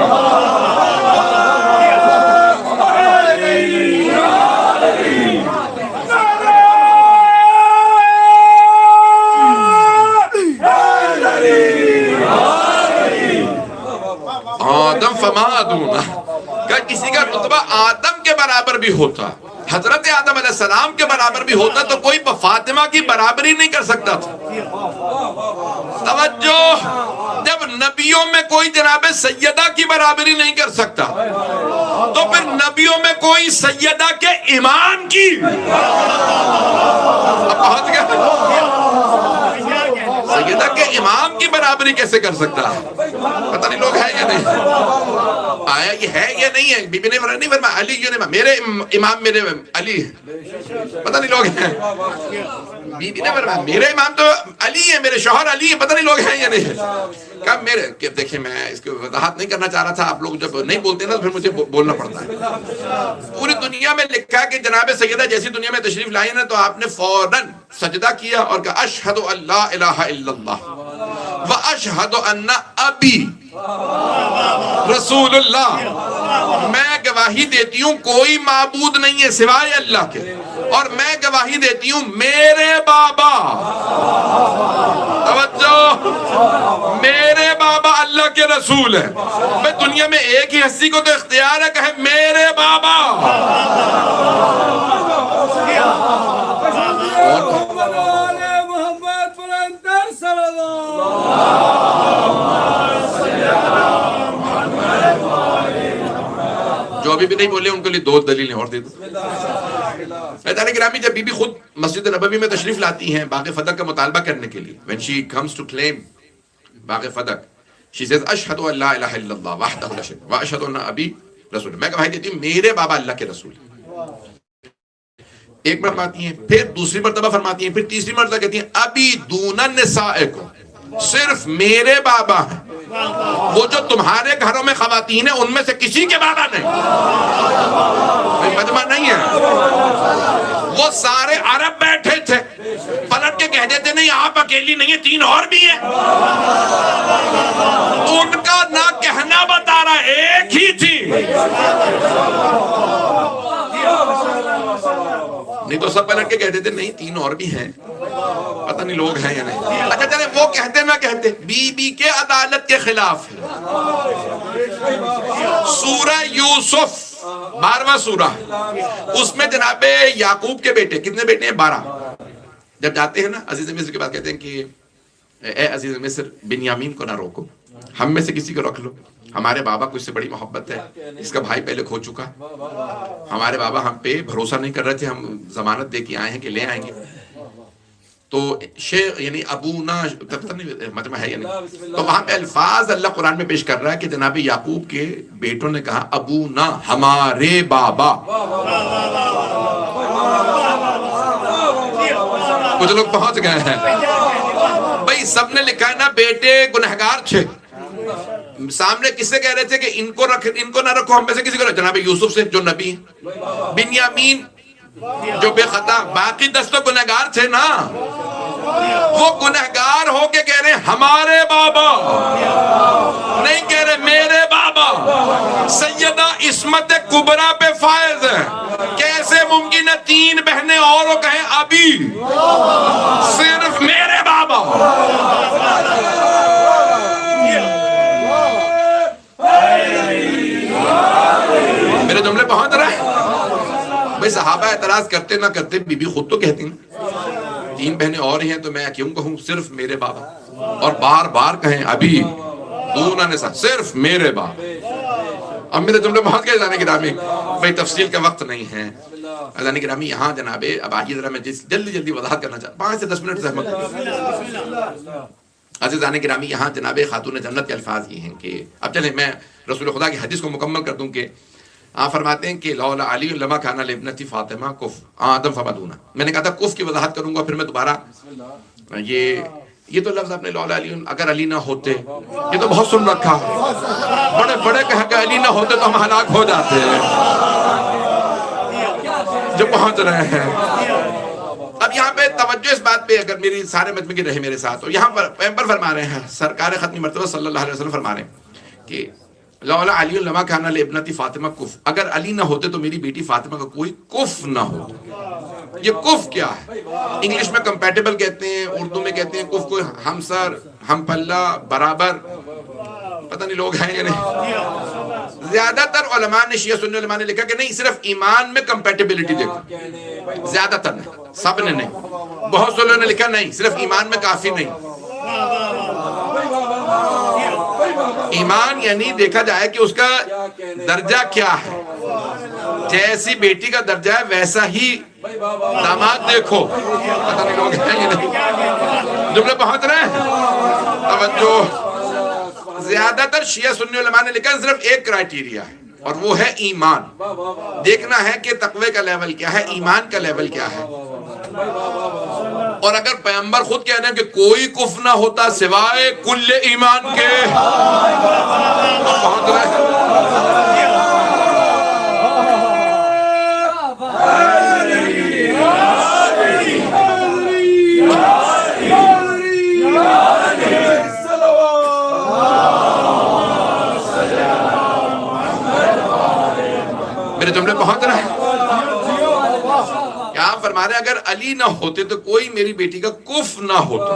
آدم فما دونا کہ کسی کا رتبہ آدم کے برابر بھی ہوتا، حضرت آدم علیہ السلام کے برابر بھی ہوتا تو کوئی فاطمہ کی برابری نہیں کر سکتا تھا. توجہ، جب نبیوں میں کوئی جناب سیدہ کی برابری نہیں کر سکتا تو پھر نبیوں میں کوئی سیدہ کے امام کی پہنچ گیا. سیدہ کے امام کی برابری کیسے کر سکتا ہے؟ پتہ نہیں لوگ ہیں یا نہیں. آیا یہ ہے یا نہیں ہے؟ بی بی نے نہیں فرمایا علی کیوں نہیں، میرے امام میرے علی. پتہ نہیں لوگ ہیں. بی بی نے فرمایا میرے امام تو علی ہے، میرے شوہر علی ہے. پتہ نہیں لوگ ہیں یا نہیں. کہا میرے دیکھیں میں اس کی وضاحت نہیں کرنا چاہ رہا تھا، آپ لوگ جب نہیں بولتے نا تو پھر مجھے بولنا پڑتا ہے. پوری دنیا میں لکھا کہ جناب سیدہ جیسی دنیا میں تشریف لائی نا تو آپ نے فوراً سجدہ کیا اور کہا اشہد ان لا الہ الا اللہ و اشہد ان ابی رسول اللہ. میں گواہی دیتی ہوں کوئی معبود نہیں ہے سوائے اللہ کے، اور میں گواہی دیتی ہوں میرے بابا، توجہ، میرے بابا اللہ کے رسول ہے. میں دنیا میں ایک ہی ہستی کو تو اختیار ہے کہے میرے بابا. جو ابھی بھی نہیں بولے ان کے لیے دو دلیلیں اور دے دو. احترام گرامی جب بی بی خود مسجد نبوی میں تشریف لاتی ہیں باغ فدق کا مطالبہ کرنے کے لیے، when she comes to claim Bagh فدق she says اشہد ان لا الہ الا اللہ وحدہ لا شریک له واشہد ان ابی رسول. میں گواہی دیتی ہوں میرے بابا اللہ کے رسول. ایک مرتبہ فرماتی ہیں، پھر دوسری مرتبہ فرماتی ہیں، پھر تیسری مرتبہ کہتی ہیں ابی دون النسائکم، صرف میرے بابا ہیں، وہ جو تمہارے گھروں میں خواتین ہیں ان میں سے کسی کے بابا نہیں. مجمع نہیں ہے. وہ سارے عرب بیٹھے تھے، پلٹ کے کہہ دیتے نہیں آپ اکیلی نہیں ہیں، تین اور بھی ہیں. ان کا نہ کہنا بتا رہا ایک ہی تھی. نہیں تو سب پلٹ کے کہتے تھے نہیں تین اور بھی ہیں. پتہ نہیں لوگ ہیں یا نہیں. اچھا چلے وہ کہتے نہ کہتے، بی بی کے عدالت کے خلاف ہے. سورہ یوسف 12واں سورہ، اس میں جناب یعقوب کے بیٹے کتنے بیٹے ہیں؟ 12. جب جاتے ہیں نا عزیز مصر کے بعد کہتے ہیں کہ اے عزیز مصر بنیامین کو نہ روکو، ہم میں سے کسی کو رکھ لو، ہمارے بابا کو اس سے بڑی محبت ہے، اس کا بھائی پہلے کھو چکا، ہمارے بابا ہم پہ بھروسہ نہیں کر رہے تھے، ہم ضمانت دے کے آئے ہیں کہ لے آئیں گے. تو شیخ یعنی ابونا مجمع ہے یعنی، تو وہاں پہ الفاظ اللہ قرآن میں پیش کر رہا ہے کہ جناب یعقوب کے بیٹوں نے کہا ابونا ہمارے بابا. کچھ لوگ پہنچ گئے ہیں بھائی. سب نے لکھا ہے نا بیٹے گنہگار تھے. سامنے کس سے کہہ رہے تھے کہ ان کو نہ رکھو، ہم میں سے کسی کو رکھو؟ جناب یوسف سے جو نبی. بنیامین جو بے خطا، باقی 10 تو گنہگار تھے نا. وہ گنہگار ہو کے کہہ رہے ہیں ہمارے بابا، نہیں کہہ رہے میرے بابا. سیدہ عصمت کبریٰ پہ فائز ہے. کیسے ممکن ہے 3 بہنیں اور وہ کہیں ابھی، صرف میرے بابا. میرے جملے پہنچ رہے ہیں بھئی؟ صحابہ اعتراض کرتے نہ کرتے، بی بی خود تو کہتی ہیں 3 بہنیں اور ہیں تو میں کیوں کہوں صرف میرے بابا، اور بار بار کہیں ابھی دونوں نے صرف میرے بابا. اب میرے جملے پہنچ گئے جانے گرامی بھئی؟ تفصیل کا وقت نہیں ہے جانے گرامی. یہاں جناب اب آئیے ذرا میں جلدی وضاحت کرنا چاہتا ہوں، 5 سے 10 منٹ زحمت. عزیزان گرامی یہاں جناب خاتون جنت کے الفاظ یہ ہیں کہ اب چلیں میں رسول خدا کی حدیث کو مکمل کر دوں کہ آپ فرماتے ہیں کہ لولا علی لما کان لابنتی فاطمہ کف آدم فمدونہ. میں نے کہا تھا کف کی وضاحت کروں گا، پھر میں دوبارہ یہ تو لفظ آپ نے لولا علی، اگر علی نہ ہوتے، یہ تو بہت سن رکھا. بڑے کہا کہ علی نہ ہوتے تو ہم ہلاک ہو جاتے ہیں. جو پہنچ رہے ہیں اب یہاں پہ توجہ اس بات پہ، اگر میری سارے مجمع کی رہے میرے ساتھ، تو یہاں پر پیغمبر فرما رہے ہیں، سرکار ختمی مرتبہ صلی اللہ علیہ وسلم فرما رہے ہیں کہ لولا علی لما کان لابنتی فاطمہ کف، اگر علی نہ ہوتے تو میری بیٹی فاطمہ کا کوئی کف نہ ہوتا. یہ کف کیا ہے؟ انگلش میں کمپیٹیبل کہتے ہیں، اردو میں کہتے ہیں کف کو ہم سر، ہم پلہ، برابر. پتہ نہیں لوگ ہیں یا نہیں. زیادہ تر علماء نے، شیعہ سنی علماء نے لکھا کہ نہیں، صرف ایمان میں کمپیٹیبلٹی دیکھو. زیادہ تر نہیں، سب نے نہیں. بہت سے لوگوں نے لکھا نہیں، صرف ایمان میں کافی نہیں. ایمان یعنی دیکھا جائے کہ اس کا درجہ کیا ہے. جیسی بیٹی کا درجہ ہے ویسا ہی داماد دیکھو. پتہ نہیں لوگ ہیں یا نہیں. جملے پہنچ رہے ہیں؟ توجہ. زیادہ تر شیعہ سنی علماء نے لکھا صرف ایک کرائٹیریا ہے، اور وہ ہے ایمان. دیکھنا ہے کہ تقوی کا لیول کیا ہے، ایمان کا لیول کیا ہے. اور اگر پیغمبر خود کہہ رہے ہیں کہ کوئی کف نہ ہوتا سوائے کل ایمان کے، تو پہنچ رہے ہیں. میرے جملے پہنچ رہے ہیں؟ کیا فرما رہے ہیں اگر علی نہ ہوتے تو کوئی میری بیٹی کا کف نہ ہوتا.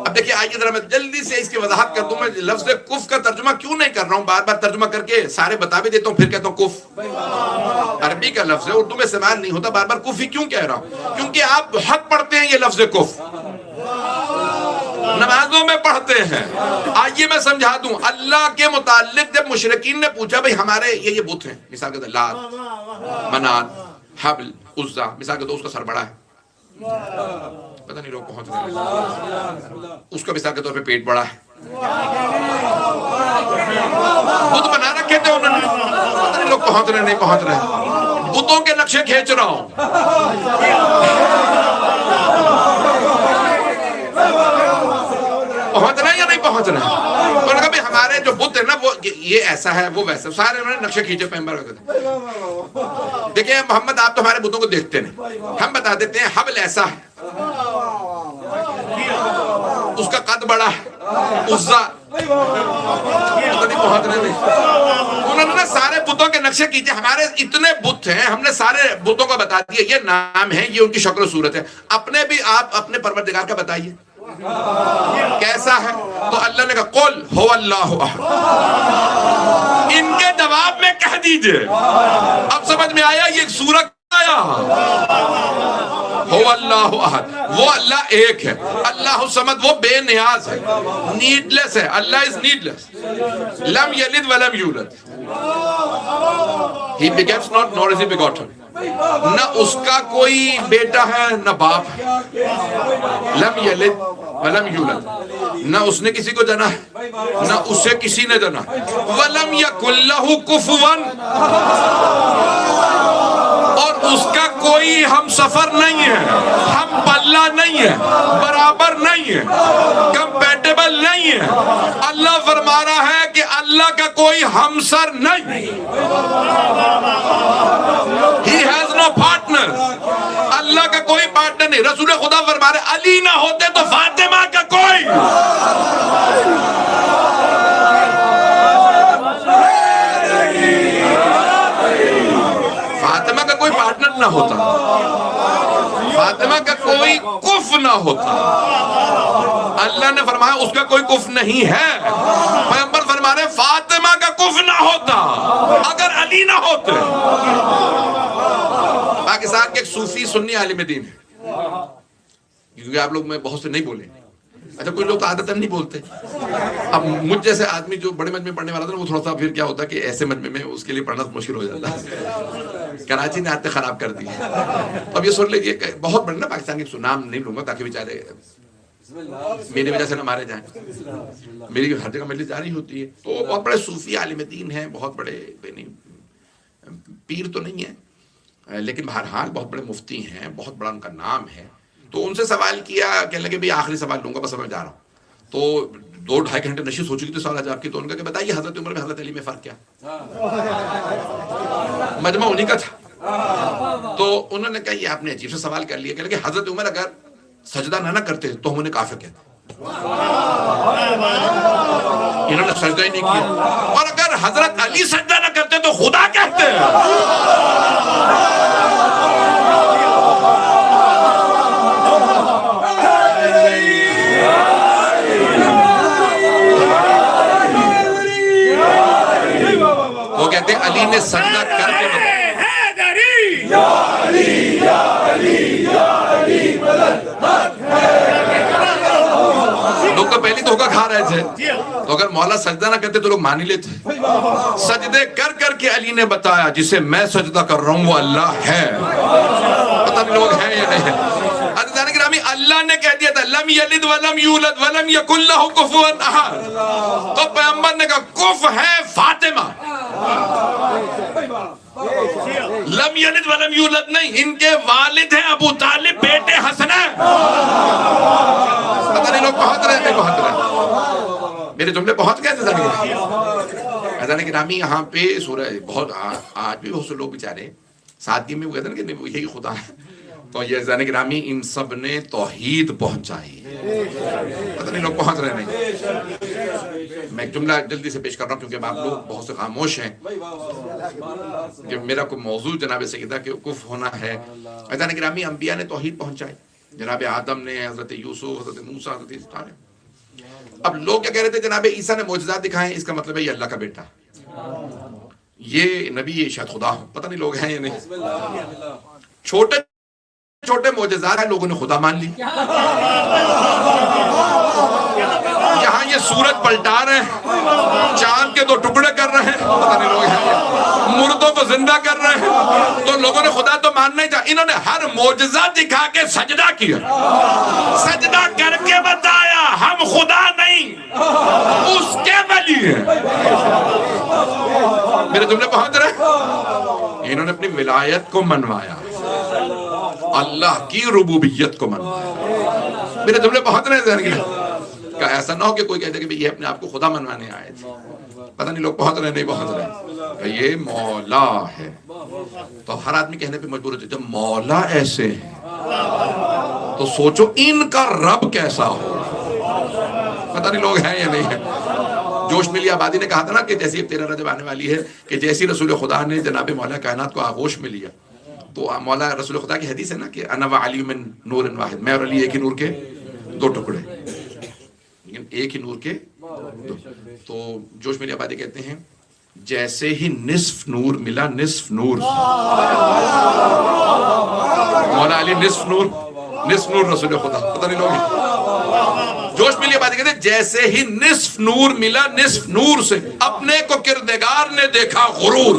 اب دیکھیں آئیے ذرا میں جلدی سے اس کی وضاحت کر دوں. میں لفظ کف کا ترجمہ کیوں نہیں کر رہا ہوں، بار بار ترجمہ کر کے سارے بتا بھی دیتا ہوں پھر کہتا ہوں کف. عربی کا لفظ ہے، اردو میں استعمال نہیں ہوتا. بار بار کف ہی کیوں کہہ رہا ہوں؟ کیونکہ آپ بہت پڑھتے ہیں یہ لفظ کف، نمازوں میں پڑھتے ہیں. آئیے میں سمجھا دوں. اللہ کے متعلق جب مشرکین نے پوچھا بھئی ہمارے یہ بت ہیں، مثال کے طور لات، منات، حبل، عزا، مثال کے طور اس کا سر بڑا ہے، پتہ نہیں لوگ پہنچ رہے ہیں، اس کا مثال کے طور پہ پیٹ بڑا ہے، بت بنا رکھے تھے انہوں نے، پتہ نہیں لوگ پہنچ رہے نہیں پہنچ رہے. بتوں کے نقشے کھینچ رہا ہوں. پہنچ رہے ہیں یا نہیں پہنچ رہے ہیں؟ اور کبھی ہمارے جو بت ہے نا وہ یہ ایسا ہے وہ ویسا، سارے انہوں نے نقشے کھینچے پیغمبر وغیرہ. دیکھیں محمد آپ تو ہمارے بتوں کو دیکھتے نہیں، ہم بتا دیتے ہیں حبل ایسا ہے، اس کا قد بڑا ہے، عزا پہنچ رہے نہیں. انہوں نے سارے بتوں کے نقشے کیجئے. ہمارے اتنے بت ہیں، ہم نے سارے بتوں کو بتا دیا یہ نام ہے، یہ ان کی شکل و صورت ہے. اپنے بھی آپ اپنے پروردگار کا بتائیے کیسا ہے. تو اللہ نے کہا قل هو اللہ احد. ان کے جواب میں کہہ دیجئے. اب سمجھ میں آیا یہ سورت آیا هو اللہ احد، وہ اللہ ایک ہے. اللہ الصمد، وہ بے نیاز ہے، نیڈلیس ہے. اللہ از نیڈلیس. لم یلد ولم یولد. He begets not nor is he begotten. نہ اس کا کوئی بیٹا ہے نہ باپ ہے. لم یلد ولم یولد, نہ اس نے کسی کو جنا ہے نہ اسے کسی نے جنا. ولم یکن لہ کفوا, اور اس کا کوئی ہم سفر نہیں ہے, ہم پلہ نہیں ہے, برابر نہیں ہے, کمپیٹیبل نہیں ہے. اللہ فرما رہا ہے کہ اللہ کا کوئی ہمسر نہیں. He has no partner. اللہ کا کوئی پارٹنر نہیں. رسول خدا فرما رہے علی نہ ہوتے تو فاطمہ کا کوئی. فاطمہ کا کوئی پارٹنر نہ ہوتا, فاطمہ کا کوئی کف نہ ہوتا. اللہ نے فرمایا اس کا کوئی کف نہیں ہے. پیغمبر فرما رہے فاطمہ کا کف نہ ہوتا اگر علی نہ ہوتے. پاکستان کے ایک صوفی سنی عالم دین ہے, کیونکہ آپ لوگ میں بہت سے نہیں بولے. اچھا کوئی لوگ تو عادتاً نہیں بولتے. اب مجھ جیسے آدمی جو بڑے مجمع پڑھنے والا تھا وہ تھوڑا سا پھر کیا ہوتا کہ ایسے مجمع میں اس کے لیے پڑھنا مشکل ہو جاتا. کراچی نے عادتیں خراب کر دی. اب یہ سن لیجیے بہت بڑے نا پاکستان کے نام نہیں لوں گا تاکہ بیچارے میری وجہ سے نہ مارے جائیں. میری ہر جگہ مجلس جاری ہوتی ہے. تو بہت بڑے صوفی عالم دین ہیں, بہت بڑے پیر تو نہیں ہیں لیکن بہرحال بہت بڑے مفتی ہیں, بہت بڑا ان کا نام ہے. تو ان سے سوال کیا, کہنے لگے بھئی آخری سوال لوں گا بس میں جا رہا ہوں. تو 2-2.5 گھنٹے نشست ہو چکی تھی سوال جواب کی. تو ان کا کہ بتائیے حضرت عمر میں حضرت علی میں فرق کیا؟ مجمع انہی کا تھا. تو انہوں نے کہا یہ آپ نے عجیب سے سوال کر لیا. کہ حضرت عمر اگر سجدہ نہ کرتے تو ہم انہیں کافر کہتے, انہوں نے سجدہ ہی نہیں کیا. اور اگر حضرت علی سجدہ نہ کرتے تو خدا کہتے ہیں. وہ کہتے ہیں علی نے سجدہ کر کے لوگ تو پہلی دھوکہ کھا رہے تھے. تو اگر مولا سجدہ نہ کرتے تو لوگ مان ہی لیتے. سجدے کر کر کے علی نے بتایا جسے میں سجدہ کر رہا ہوں وہ اللہ ہے. پتہ نہیں لوگ ہیں یا نہیں ہے. عزیزان گرامی اللہ نے کہہ دیا تھا لم یلد ولم یولد ولم یکن لہ کفوا احد. تو پیغمبر نے کہا کف ہے فاطمہ, لم یلد ولم یولد نہیں. ان کے والد ہیں ابو طالب, بیٹے حسن ہیں. پتہ نہیں لوگ پہنچ رہے ہیں نہیں پہنچ رہے. میرے جملے پہنچ گئے تھے. عزیزان گرامی یہاں پہ سورہ بہت آج بھی بہت سے لوگ بیچارے ساتھی میں وہ کہتے ہیں کہ یہی خدا ہے. تو یہ عزیزان گرامی ان سب نے توحید پہنچائی. پتہ نہیں لوگ پہنچ رہے نہیں. میں ایک جملہ جلدی سے پیش کر رہا ہوں کیونکہ آپ لوگ بہت سے خاموش ہیں. کہ میرا کوئی موضوع جناب سیدہ کہ کف ہونا ہے. عزیزان گرامی انبیاء نے توحید پہنچائی. جناب آدم نے, حضرت یوسف, حضرت موسیٰ, حضرت عیسیٰ نے. اب لوگ کیا کہہ رہے تھے جناب عیسیٰ نے معجزات دکھائے اس کا مطلب ہے یہ اللہ کا بیٹا, یہ نبی, یہ شاید خدا ہو. پتہ نہیں لوگ ہیں یا نہیں. چھوٹے چھوٹے معجزات ہیں لوگوں نے خدا مان لی. یہاں یہ سورج پلٹا رہے ہیں, چاند کے 2 ٹکڑے کر رہے ہیں, پتہ نہیں لوگ ہیں, مردوں کو زندہ کر رہے ہیں. تو لوگوں نے خدا تو ماننا ہی تھا. انہوں نے ہر معجزہ دکھا کے سجدہ کیا, سجدہ کر کے بتایا ہم خدا نہیں اس کے ولی ہیں. میرے جملے پہنچ رہے. انہوں نے اپنی ولایت کو منوایا, اللہ کی ربوبیت کو منوایا. میرے جملے پہنچ رہے ہیں. کہ ایسا نہ ہو کہ کوئی کہتے کہ یہ اپنے آپ کو خدا منوانے آئے تھے. پتہ نہیں لوگ پہنچ رہے نہیں پہنچ رہے. یہ مولا ہے. تو ہر آدمی کہنے پہ مجبور ہوتا ہے جب مولا ایسے ہیں تو سوچو ان کا رب کیسا ہو. پتہ نہیں لوگ ہیں یا نہیں ہیں. جوش ملی آبادی نے کہا تھا نا کہ جیسی 13 رجب آنے والی ہے کہ جیسی رسول خدا نے جناب مولا کائنات کو آغوش میں لیا تو مولا رسول خدا کی حدیث ہے نا کہ انا وعلی من نور واحد, میں اور علی ایک ہی نور کے 2 ٹکڑے, لیکن ایک ہی نور کے 2. تو جوش ملی آبادی کہتے ہیں جیسے ہی نصف نور ملا نصف نور, مولا علی نصف نور رسول خدا. پتہ نہیں لوگ جوش ملی آبادی کہتے ہیں جیسے ہی نصف نور ملا نصف نور سے اپنے کو کردگار نے دیکھا غرور.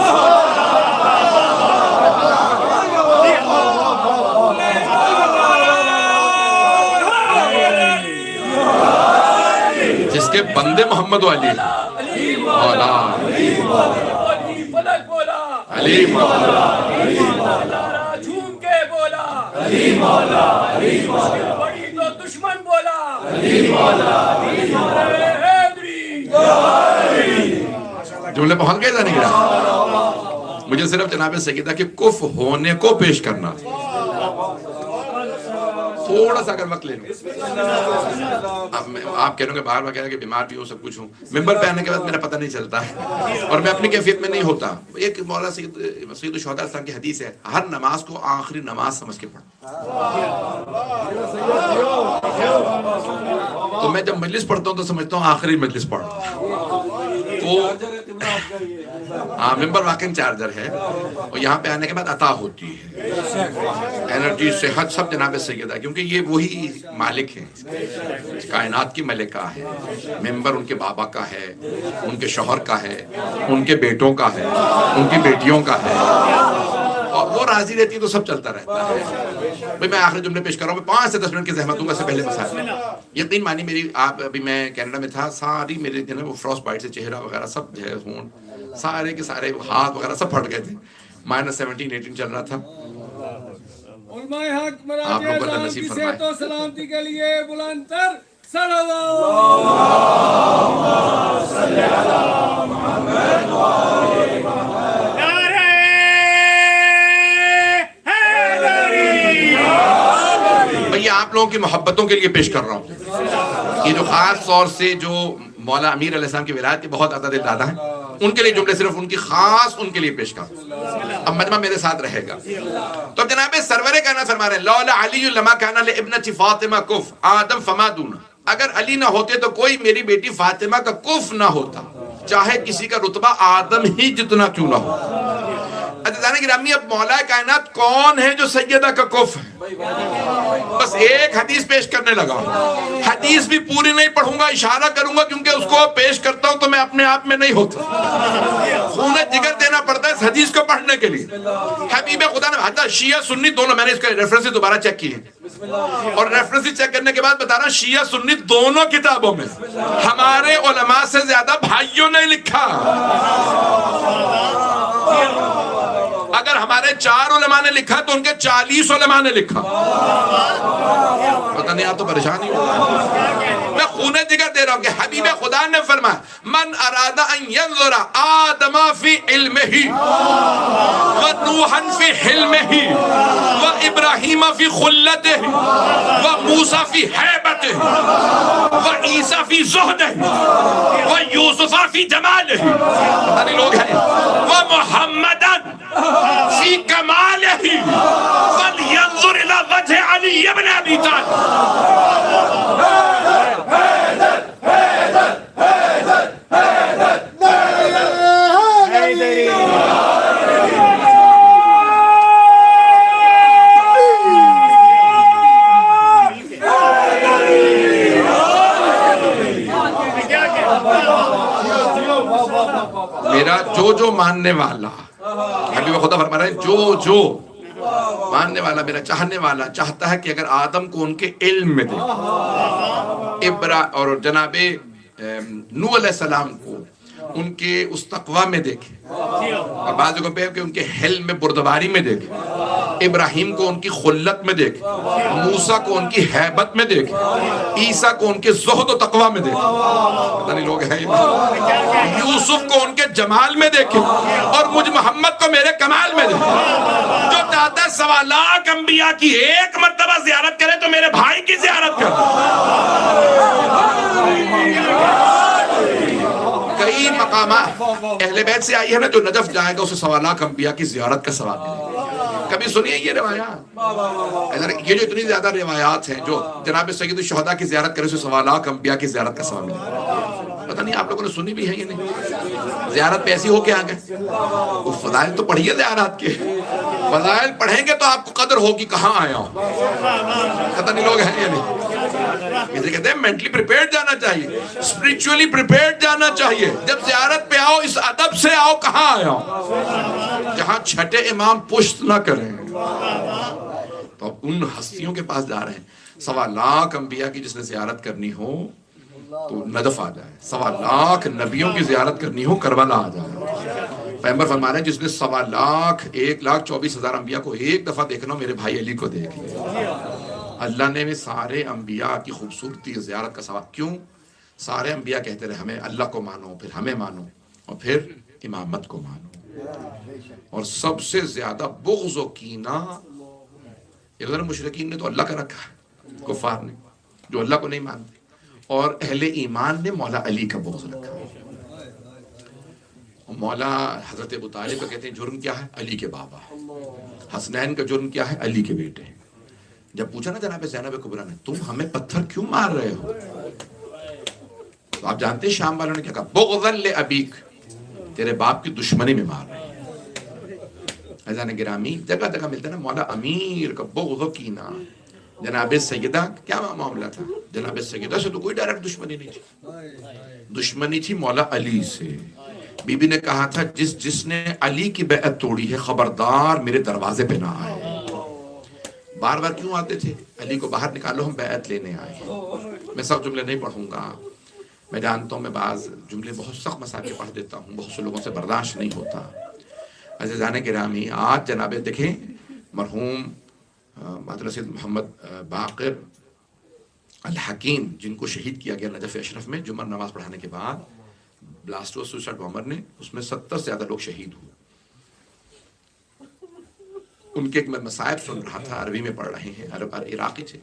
محمد علی مولا فلک بولا علی مولا جھوم کے بولا بڑی تو دشمن بولا حیدری جملے پہنچ گئے تھا نہیں؟ مجھے صرف جناب سیدہ کے کف ہونے کو پیش کرنا تھا. تھوڑا سا اگر وقت لے لوں. آپ کہہ رہے ہوں کہ باہر وغیرہ کہ بیمار بھی ہوں سب کچھ ہوں. ممبر پہ آنے کے بعد میرا پتہ نہیں چلتا ہے اور میں اپنی کیفیت میں نہیں ہوتا. ایک مولا سید الشہداء اسلام کی حدیث ہے, ہر نماز کو آخری نماز سمجھ کے پڑھو. تو میں جب مجلس پڑھتا ہوں تو سمجھتا ہوں آخری مجلس پڑھ. تو ممبر واقعی چارجر ہے اور یہاں پہ آنے کے بعد عطا ہوتی ہے انرجی, صحت, سب جناب سیدہ, کیونکہ یہ وہی مالک ہیں, کائنات کی ملکہ ہے. ممبر ان کے بابا کا ہے, ان کے شوہر کا ہے, ان کے بیٹوں کا ہے, ان کی بیٹیوں کا ہے, اور وہ راضی رہتی ہے تو سب چلتا رہتا ہے. بھئی میں آخری جملے پیش کر رہا ہوں, میں 5 سے 10 منٹ کی زحمت دوں گا. سے پہلے مسائل یقین مانی میری, آپ ابھی میں کینیڈا میں تھا, ساری میرے جو ہے وہ فروسٹ بائٹ سے چہرہ وغیرہ سب جو ہے ہونٹ سارے کے سارے ہاتھ وغیرہ سب پھٹ گئے تھے. -17-18 چل رہا تھا. علماء حق آپ مراجع لوگوں کو اللہ اعظام نصیب کی فرمائے. صحت و سلامتی کے لیے بلند تر صلوات. بھئی آپ لوگوں کی محبتوں کے لیے پیش کر رہا ہوں. یہ جو خاص طور سے جو مولا امیر علیہ السلام کی ولایت کے بہت عدد دادا ہیں, ان کے لیے جملے صرف ان کی خاص ان کے لیے پیش کر. اب مجمع میرے ساتھ رہے گا. تو جناب سرور کائنات فرما رہے ہیں لولا علی لما کان لابنۃ فاطمہ کف آدم فما دون. اگر علی نہ ہوتے تو کوئی میری بیٹی فاطمہ کا کف نہ ہوتا, چاہے کسی کا رتبہ آدم ہی جتنا کیوں نہ ہو. عزیزان گرامی, اب مولا کائنات کون ہے جو سیدہ کا کف ہے؟ بس ایک حدیث پیش کرنے لگا ہوں. حدیث بھی پوری نہیں پڑھوں گا, اشارہ کروں گا, کیونکہ اس کو پیش کرتا ہوں تو میں اپنے آپ میں نہیں ہوتا, خون جگر دینا پڑتا ہے اس حدیث کو پڑھنے کے لیے. حبیب خدا نے حتی شیعہ سنی دونوں, میں نے اس کا ریفرنس دوبارہ چیک کی ہے, اور ریفرنس چیک کرنے کے بعد بتا رہا ہوں شیعہ سنی دونوں کتابوں میں ہمارے علماء سے زیادہ بھائیوں نے لکھا. اگر ہمارے 4 علماء نے لکھا تو ان کے 40 علماء نے لکھا. پتہ نہیں آپ تو پریشان ہی ہو. میں خون جگر دے رہا ہوں کہ حبیب خدا نے فرمایا من اراد ان ينظر آدم فی علمہ ونوحا فی حلمہ وابراہیم فی خلتہ وموسیٰ فی حیبتہ وعیسیٰ فی زہدہ ویوسف فی جمالہ, پتہ نہیں لوگ ہیں, ومحمدًا فی کمالہ فلینظر الی وجہ علی ابن ابی طالب. میرا جو ماننے والا, حبیب خدا فرما رہے ہیں جو ماننے والا, میرا چاہنے والا چاہتا ہے کہ اگر آدم کو ان کے علم میں دیکھے, اور جناب نوح علیہ السلام کو ان کے اس تقوی میں دیکھے, اور بعض جگہوں پہ کہ ان کے حلم میں بردباری میں دیکھے, ابراہیم کو ان کی خلت میں دیکھے, موسیٰ کو ان کی حیبت میں دیکھے, عیسیٰ کو ان کے زہد و تقوی میں دیکھے, پتہ نہیں لوگ ہیں, یوسف کو ان کے جمال میں دیکھے, اور مجھ محمد کو میرے کمال میں دیکھے. جو چاہتا ہے 1.25 لاکھ انبیاء کی ایک مرتبہ زیارت کرے تو میرے بھائی کی زیارت کرے. کئی مقامات اہل بیت سے آئی ہے نا, جو نجف جائے گا اسے 1.25 لاکھ انبیاء کی زیارت کا ثواب ملے گا. کبھی سنیے یہ روایات, یہ جو اتنی زیادہ روایات ہیں, جو جناب سید الشہداء کی زیارت کرے اسے 1.25 لاکھ انبیاء کی زیارت کا ثواب ملے گا. پتہ نہیں آپ لوگوں نے سنی بھی ہے یہ نہیں. زیارت پہ ایسی ہو کے آگئے, وہ فضائل تو پڑھیے زیارت کے, فضائل پڑھیں گے تو آپ کو قدر ہوگی کہاں آیا ہوں. پتہ نہیں لوگ ہیں یہ نہیں. یہ کہتے ہیں مینٹلی پریپیئرڈ جانا چاہیے, اسپریچولی پریپیئرڈ جانا چاہیے. جب زیارت پہ آؤ اس ادب سے آؤ, کہاں آیا ہوں, جہاں چھٹے امام پشت نہ کریں. تو ان ہستیوں کے پاس جا رہے ہیں. 1.25 لاکھ انبیاء کی جس نے زیارت کرنی ہو تو ندف آ جائے. 1.25 لاکھ نبیوں کی زیارت کرنی ہو کربلا آ جائے. پیغمبر فرما رہے ہیں جس نے 1.25 لاکھ 1,24,000 انبیاء کو ایک دفعہ دیکھنا ہو میرے بھائی علی کو دیکھ لیا. اللہ نے سارے انبیاء کی خوبصورتی زیارت کا ثواب. کیوں؟ سارے انبیاء کہتے رہے ہمیں اللہ کو مانو، پھر ہمیں مانو، اور پھر امامت کو مانو. اور سب سے زیادہ بغض و کینہ ادھر مشرکین نے تو اللہ کا رکھا ہے، کفار نے جو اللہ کو نہیں مانتے، اور اہل ایمان نے مولا علی کا بغض رکھا. مولا حضرت ابو طالب کا کہتے ہیں جرم کیا ہے؟ علی کے بابا. حسنین کا جرم کیا ہے؟ علی کے بیٹے. جب پوچھا نا جناب زینب کبریٰ نے تم ہمیں پتھر کیوں مار رہے ہو، تو آپ جانتے ہیں شام والوں نے کیا کہا؟ بغضا لابیک، تیرے باپ کی دشمنی میں مار رہے ہیں. عزیزان گرامی جگہ جگہ ملتا ہے نا مولا امیر کا بغض و کینہ. جناب سیدہ کیا معاملہ تھا؟ جناب سیدہ سے تو کوئی ڈائریکٹ دشمنی نہیں تھی، دشمنی تھی مولا علی سے. بی بی نے کہا تھا جس نے علی کی بیعت توڑی ہے خبردار میرے دروازے پہ نہ آئے. بار بار کیوں آتے تھے؟ علی کو باہر نکالو ہم بیعت لینے آئے. میں سب جملے نہیں پڑھوں گا، میں جانتا ہوں میں بعض جملے بہت سخت مسائل پڑھ دیتا ہوں، بہت سے لوگوں سے برداشت نہیں ہوتا. عزیزان گرامی آج جناب دیکھیں مرحوم مدرسہ سید محمد باقر الحکیم جن کو شہید کیا گیا نجف اشرف میں جمعہ نماز پڑھانے کے بعد بلاسٹ و سوسائڈ بامر نے، اس میں 70 سے زیادہ لوگ شہید ہوئے. ان کے ایک میں مصائب سن رہا تھا، عربی میں پڑھ رہے ہیں، عراقی تھے،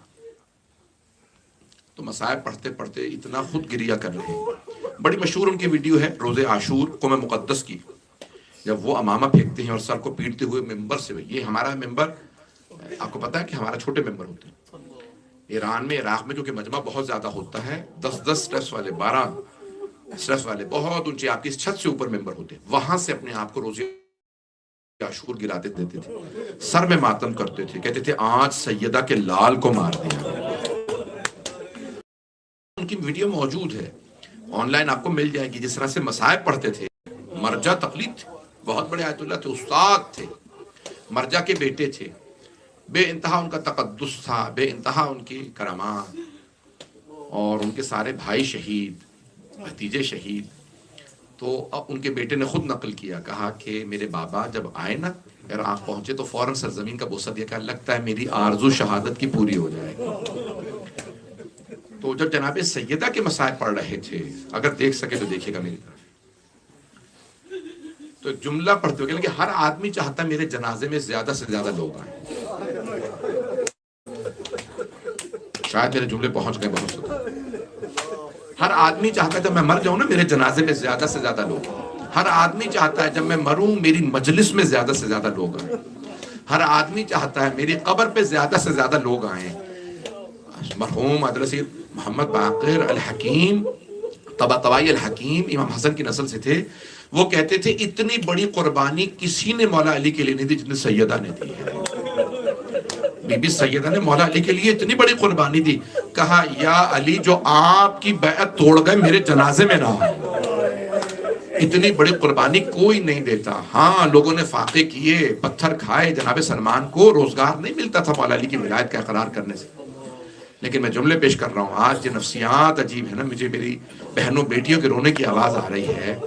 تو مصائب پڑھتے پڑھتے اتنا خود گریہ کر رہے ہیں. بڑی مشہور ان کی ویڈیو ہے روز عاشور قوم مقدس کی، جب وہ امامہ پھینکتے ہیں اور سر کو پیٹتے ہوئے ممبر سے. یہ ہمارا ممبر آپ کو پتا ہے کہ ہمارا چھوٹے ممبر ہوتے ہیں. ایران میں عراق میں جو کہ مجمع بہت زیادہ ہوتا ہے، 10 سٹیپس والے 12 سٹیپس والے بہت اونچے آپ کی چھت سے اوپر ممبر ہوتے ہیں، وہاں سے اپنے آپ کو روز عاشور گراتے دیتے تھے، سر میں ماتم کرتے تھے، کہتے تھے آج سیدہ کے لال کو مار دیا. ان کی ویڈیو موجود ہے آن لائن آپ کو مل جائے گی. جس طرح سے مصائب پڑھتے تھے. مرجع تقلید تھے، بہت بڑے آیت اللہ تھے، استاد تھے، مرجع کے بیٹے تھے، بے انتہا ان کا تقدس تھا، بے انتہا ان کی کرامات، اور ان کے سارے بھائی شہید، بھتیجے شہید. تو اب ان کے بیٹے نے خود نقل کیا، کہا کہ میرے بابا جب آئے نا عراق پہنچے تو فوراً سرزمین کا بوسہ دیا، کہ لگتا ہے میری آرزو شہادت کی پوری ہو جائے گی. تو جب جناب سیدہ کے مصائب پڑھ رہے تھے، اگر دیکھ سکے تو دیکھے گا میری طرف، تو جملہ پڑھتے ہوئے کہ ہر آدمی چاہتا ہے میرے جنازے میں زیادہ سے زیادہ لوگ آئیں. شاید میرے جملے پہنچ گئے بہت سے. ہر آدمی چاہتا ہے جب میں مر جاؤں نا میرے جنازے میں زیادہ سے زیادہ لوگ آئیں. ہر آدمی چاہتا ہے جب میں مروں میری مجلس میں زیادہ سے زیادہ لوگ آئیں. ہر آدمی چاہتا ہے میری قبر پہ زیادہ سے زیادہ لوگ آئیں. مرحوم مدرسہ محمد باقر الحکیم طباطبائی الحکیم امام حسن کی نسل سے تھے. وہ کہتے تھے اتنی بڑی قربانی کسی نے مولا علی کے لیے نہیں دی جتنے سیدہ نے دی ہے. بی بی سیدہ نے مولا علی کے لیے اتنی بڑی قربانی دی. کہا یا علی جو آپ کی بیعت توڑ گئے میرے جنازے میں نہ آئے. اتنی بڑی قربانی کوئی نہیں دیتا. ہاں لوگوں نے فاقے کیے، پتھر کھائے، جناب سلمان کو روزگار نہیں ملتا تھا مولا علی کی ولایت کا اقرار کرنے سے. لیکن میں جملے پیش کر رہا ہوں آج یہ نفسیات عجیب ہے نا. مجھے میری بہنوں بیٹیوں کے رونے کی آواز آ رہی ہے.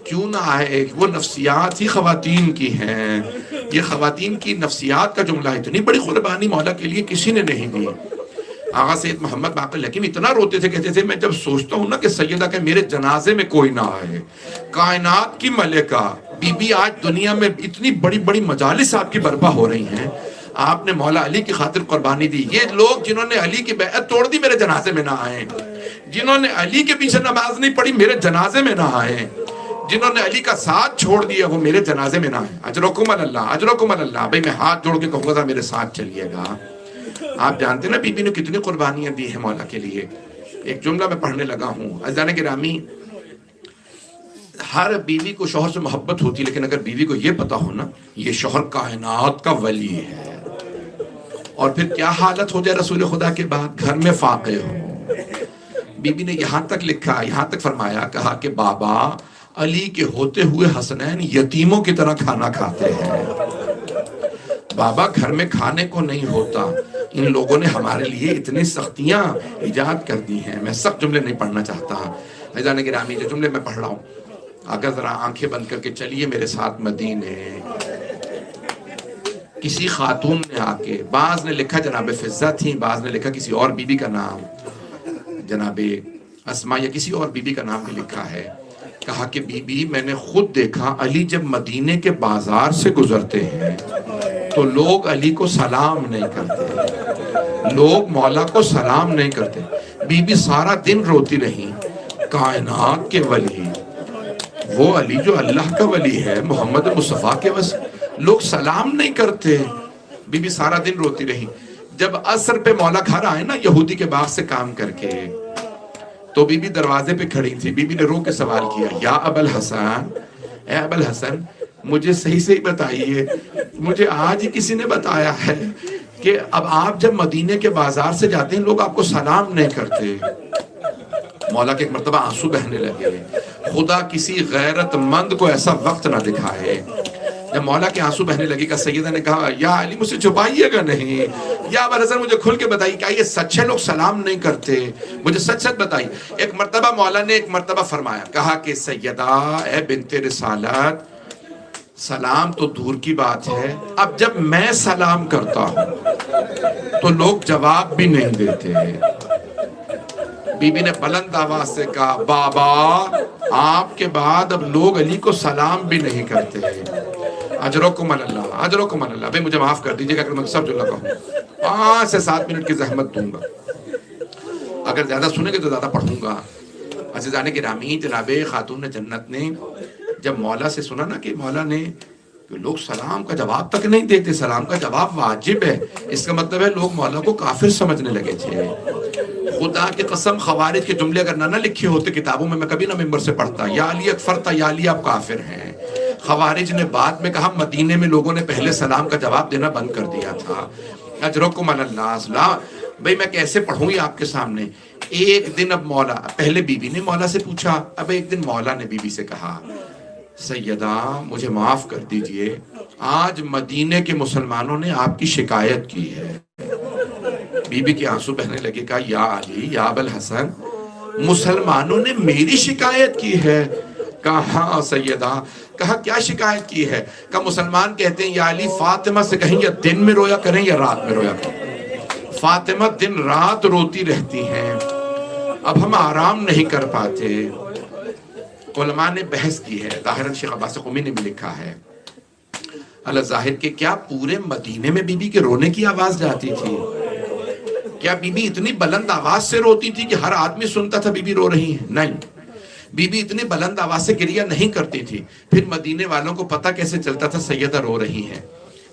کیوں نہ آئے؟ وہ نفسیات ہی خواتین کی ہیں. یہ خواتین کی نفسیات کا جملہ ہے. اتنی بڑی قربانی مولا کے لیے کسی نے نہیں دی. آغا سید محمد باقر الحکیم اتنا روتے تھے، کہتے تھے میں جب سوچتا ہوں نا کہ سیدہ کہ میرے جنازے میں کوئی نہ آئے. کائنات کی ملکہ بی بی آج دنیا میں اتنی بڑی بڑی مجالس آپ کی برپا ہو رہی ہیں، آپ نے مولا علی کی خاطر قربانی دی. یہ لوگ جنہوں نے علی کی بیعت توڑ دی میرے جنازے میں نہ آئیں. جنہوں نے علی کے پیچھے نماز نہیں پڑھی میرے جنازے میں نہ آئیں. جنہوں نے علی کا ساتھ چھوڑ دیا وہ میرے جنازے میں نہ آئیں. اجرکم اللہ، اجرکم اللہ. بھئی میں ہاتھ جوڑ کے کہوں گا میرے ساتھ چلیے گا. آپ جانتے ہیں نا بی بی نے کتنی قربانیاں دی ہیں مولا کے لیے. ایک جملہ میں پڑھنے لگا ہوں. عزیزان گرامی ہر بیوی کو شوہر سے محبت ہوتی، لیکن اگر بیوی کو یہ پتا ہو نا یہ شوہر کائنات کا ولی ہے، اور پھر کیا حالت ہو جائے رسول خدا کے بعد، گھر میں فاقے ہو. بی بی نے یہاں تک لکھا، یہاں تک فرمایا، کہا کہ بابا علی کے ہوتے ہوئے حسنین یتیموں کی طرح کھانا کھاتے ہیں. بابا گھر میں کھانے کو نہیں ہوتا، ان لوگوں نے ہمارے لیے اتنی سختیاں ایجاد کر دی ہیں. میں سخت جملے نہیں پڑھنا چاہتا. عزیزان گرامی جو جملے میں پڑھ رہا ہوں اگر ذرا آنکھیں بند کر کے چلیے میرے ساتھ مدینے. کسی خاتون نے آ کے، بعض نے لکھا جناب فضہ تھی، بعض نے لکھا کسی اور بی بی کا نام جناب اسماء یا کسی اور بی بی کا نام بھی لکھا ہے. کہا کہ بی بی میں نے خود دیکھا علی جب مدینے کے بازار سے گزرتے ہیں تو لوگ علی کو سلام نہیں کرتے، لوگ مولا کو سلام نہیں کرتے. بی بی سارا دن روتی رہی. کائنات کے ولی، وہ علی جو اللہ کا ولی ہے، محمد مصطفیٰ کے وس، لوگ سلام نہیں کرتے. بی بی سارا دن روتی رہی. جب عصر پہ مولا گھر آئے نا یہودی کے باغ سے کام کر کے، تو بی بی دروازے پہ کھڑی تھی. بی بی نے رو کے سوال کیا، یا ابا الحسن، اے ابا الحسن مجھے صحیح سے بتائیے، مجھے آج ہی کسی نے بتایا ہے کہ اب آپ جب مدینے کے بازار سے جاتے ہیں لوگ آپ کو سلام نہیں کرتے. مولا کے ایک مرتبہ آنسو بہنے لگے. خدا کسی غیرت مند کو ایسا وقت نہ دکھائے. جب مولا کے آنسو بہنے لگے کا سیدہ نے کہا، یا علی مجھ سے چھپائیے گا نہیں، یا ابا الحسن مجھے کھل کے بتائیے کیا یہ سچ ہے لوگ سلام نہیں کرتے؟ مجھے سچ سچ بتائیے. ایک مرتبہ مولا نے ایک مرتبہ فرمایا، کہا کہ سیدہ اے بنت رسالت، سلام تو دور کی بات ہے، اب جب میں سلام کرتا ہوں تو لوگ جواب بھی نہیں دیتے. بی بی نے بلند آواز سے کہا، بابا آپ کے بعد اب لوگ علی کو سلام بھی نہیں کرتے. اجرکم اللہ، اجرکم اللہ. بھئی مجھے معاف کر دیجئے گا کہ میں سب جو لگا ہوں 5 سے 7 منٹ کی زحمت دوں گا. اگر زیادہ سنیں گے تو زیادہ پڑھوں گا. عزیزان گرامی، جناب خاتون جنت نے جب مولا سے سنا نا کہ مولا نے کہ لوگ سلام کا جواب تک نہیں دیتے، سلام کا جواب واجب ہے، اس کا مطلب ہے لوگ مولا کو کافر سمجھنے لگے تھے. خدا کی قسم خوارج کے جملے اگر نہ لکھے ہوتے کتابوں میں کبھی نہ ممبر سے پڑھتا، یا علی اکفرتا، یا علی آپ کافر ہیں. خوارج نے بعد میں کہا مدینے میں لوگوں نے پہلے سلام کا جواب دینا بند کر دیا تھا. اجرکم اللہ. بھئی میں کیسے پڑھوں یہ آپ کے سامنے. ایک دن اب مولا، پہلے بی بی نے مولا سے پوچھا، اب ایک دن مولا نے بی بی سے کہا، سیدہ مجھے معاف کر دیجئے، آج مدینے کے مسلمانوں نے آپ کی شکایت کی ہے. بی بی کے آنسو بہنے لگے. کہا، یا علی، یا ابا الحسن، مسلمانوں نے میری شکایت کی ہے؟ کہا ہاں سیدہ. کہا کیا شکایت کی ہے؟ کہا مسلمان کہتے ہیں یا علی فاطمہ سے کہیں یا دن میں رویا کریں یا رات میں رویا کریں. فاطمہ دن رات روتی رہتی ہیں، اب ہم آرام نہیں کر پاتے. علماء نے بحث کی ہے، ظاہراً شیخ عباس قمی نے بھی لکھا ہے اللہ ظاہر کہ کیا پورے مدینے میں بی بی کے رونے کی آواز جاتی تھی؟ کیا بی بی اتنی بلند آواز سے روتی تھی کہ ہر آدمی سنتا تھا بی بی رو رہی ہیں؟ نہیں، بی بی اتنی بلند آواز سے گریہ نہیں کرتی تھی. پھر مدینے والوں کو پتہ کیسے چلتا تھا سیدہ رو رہی ہیں؟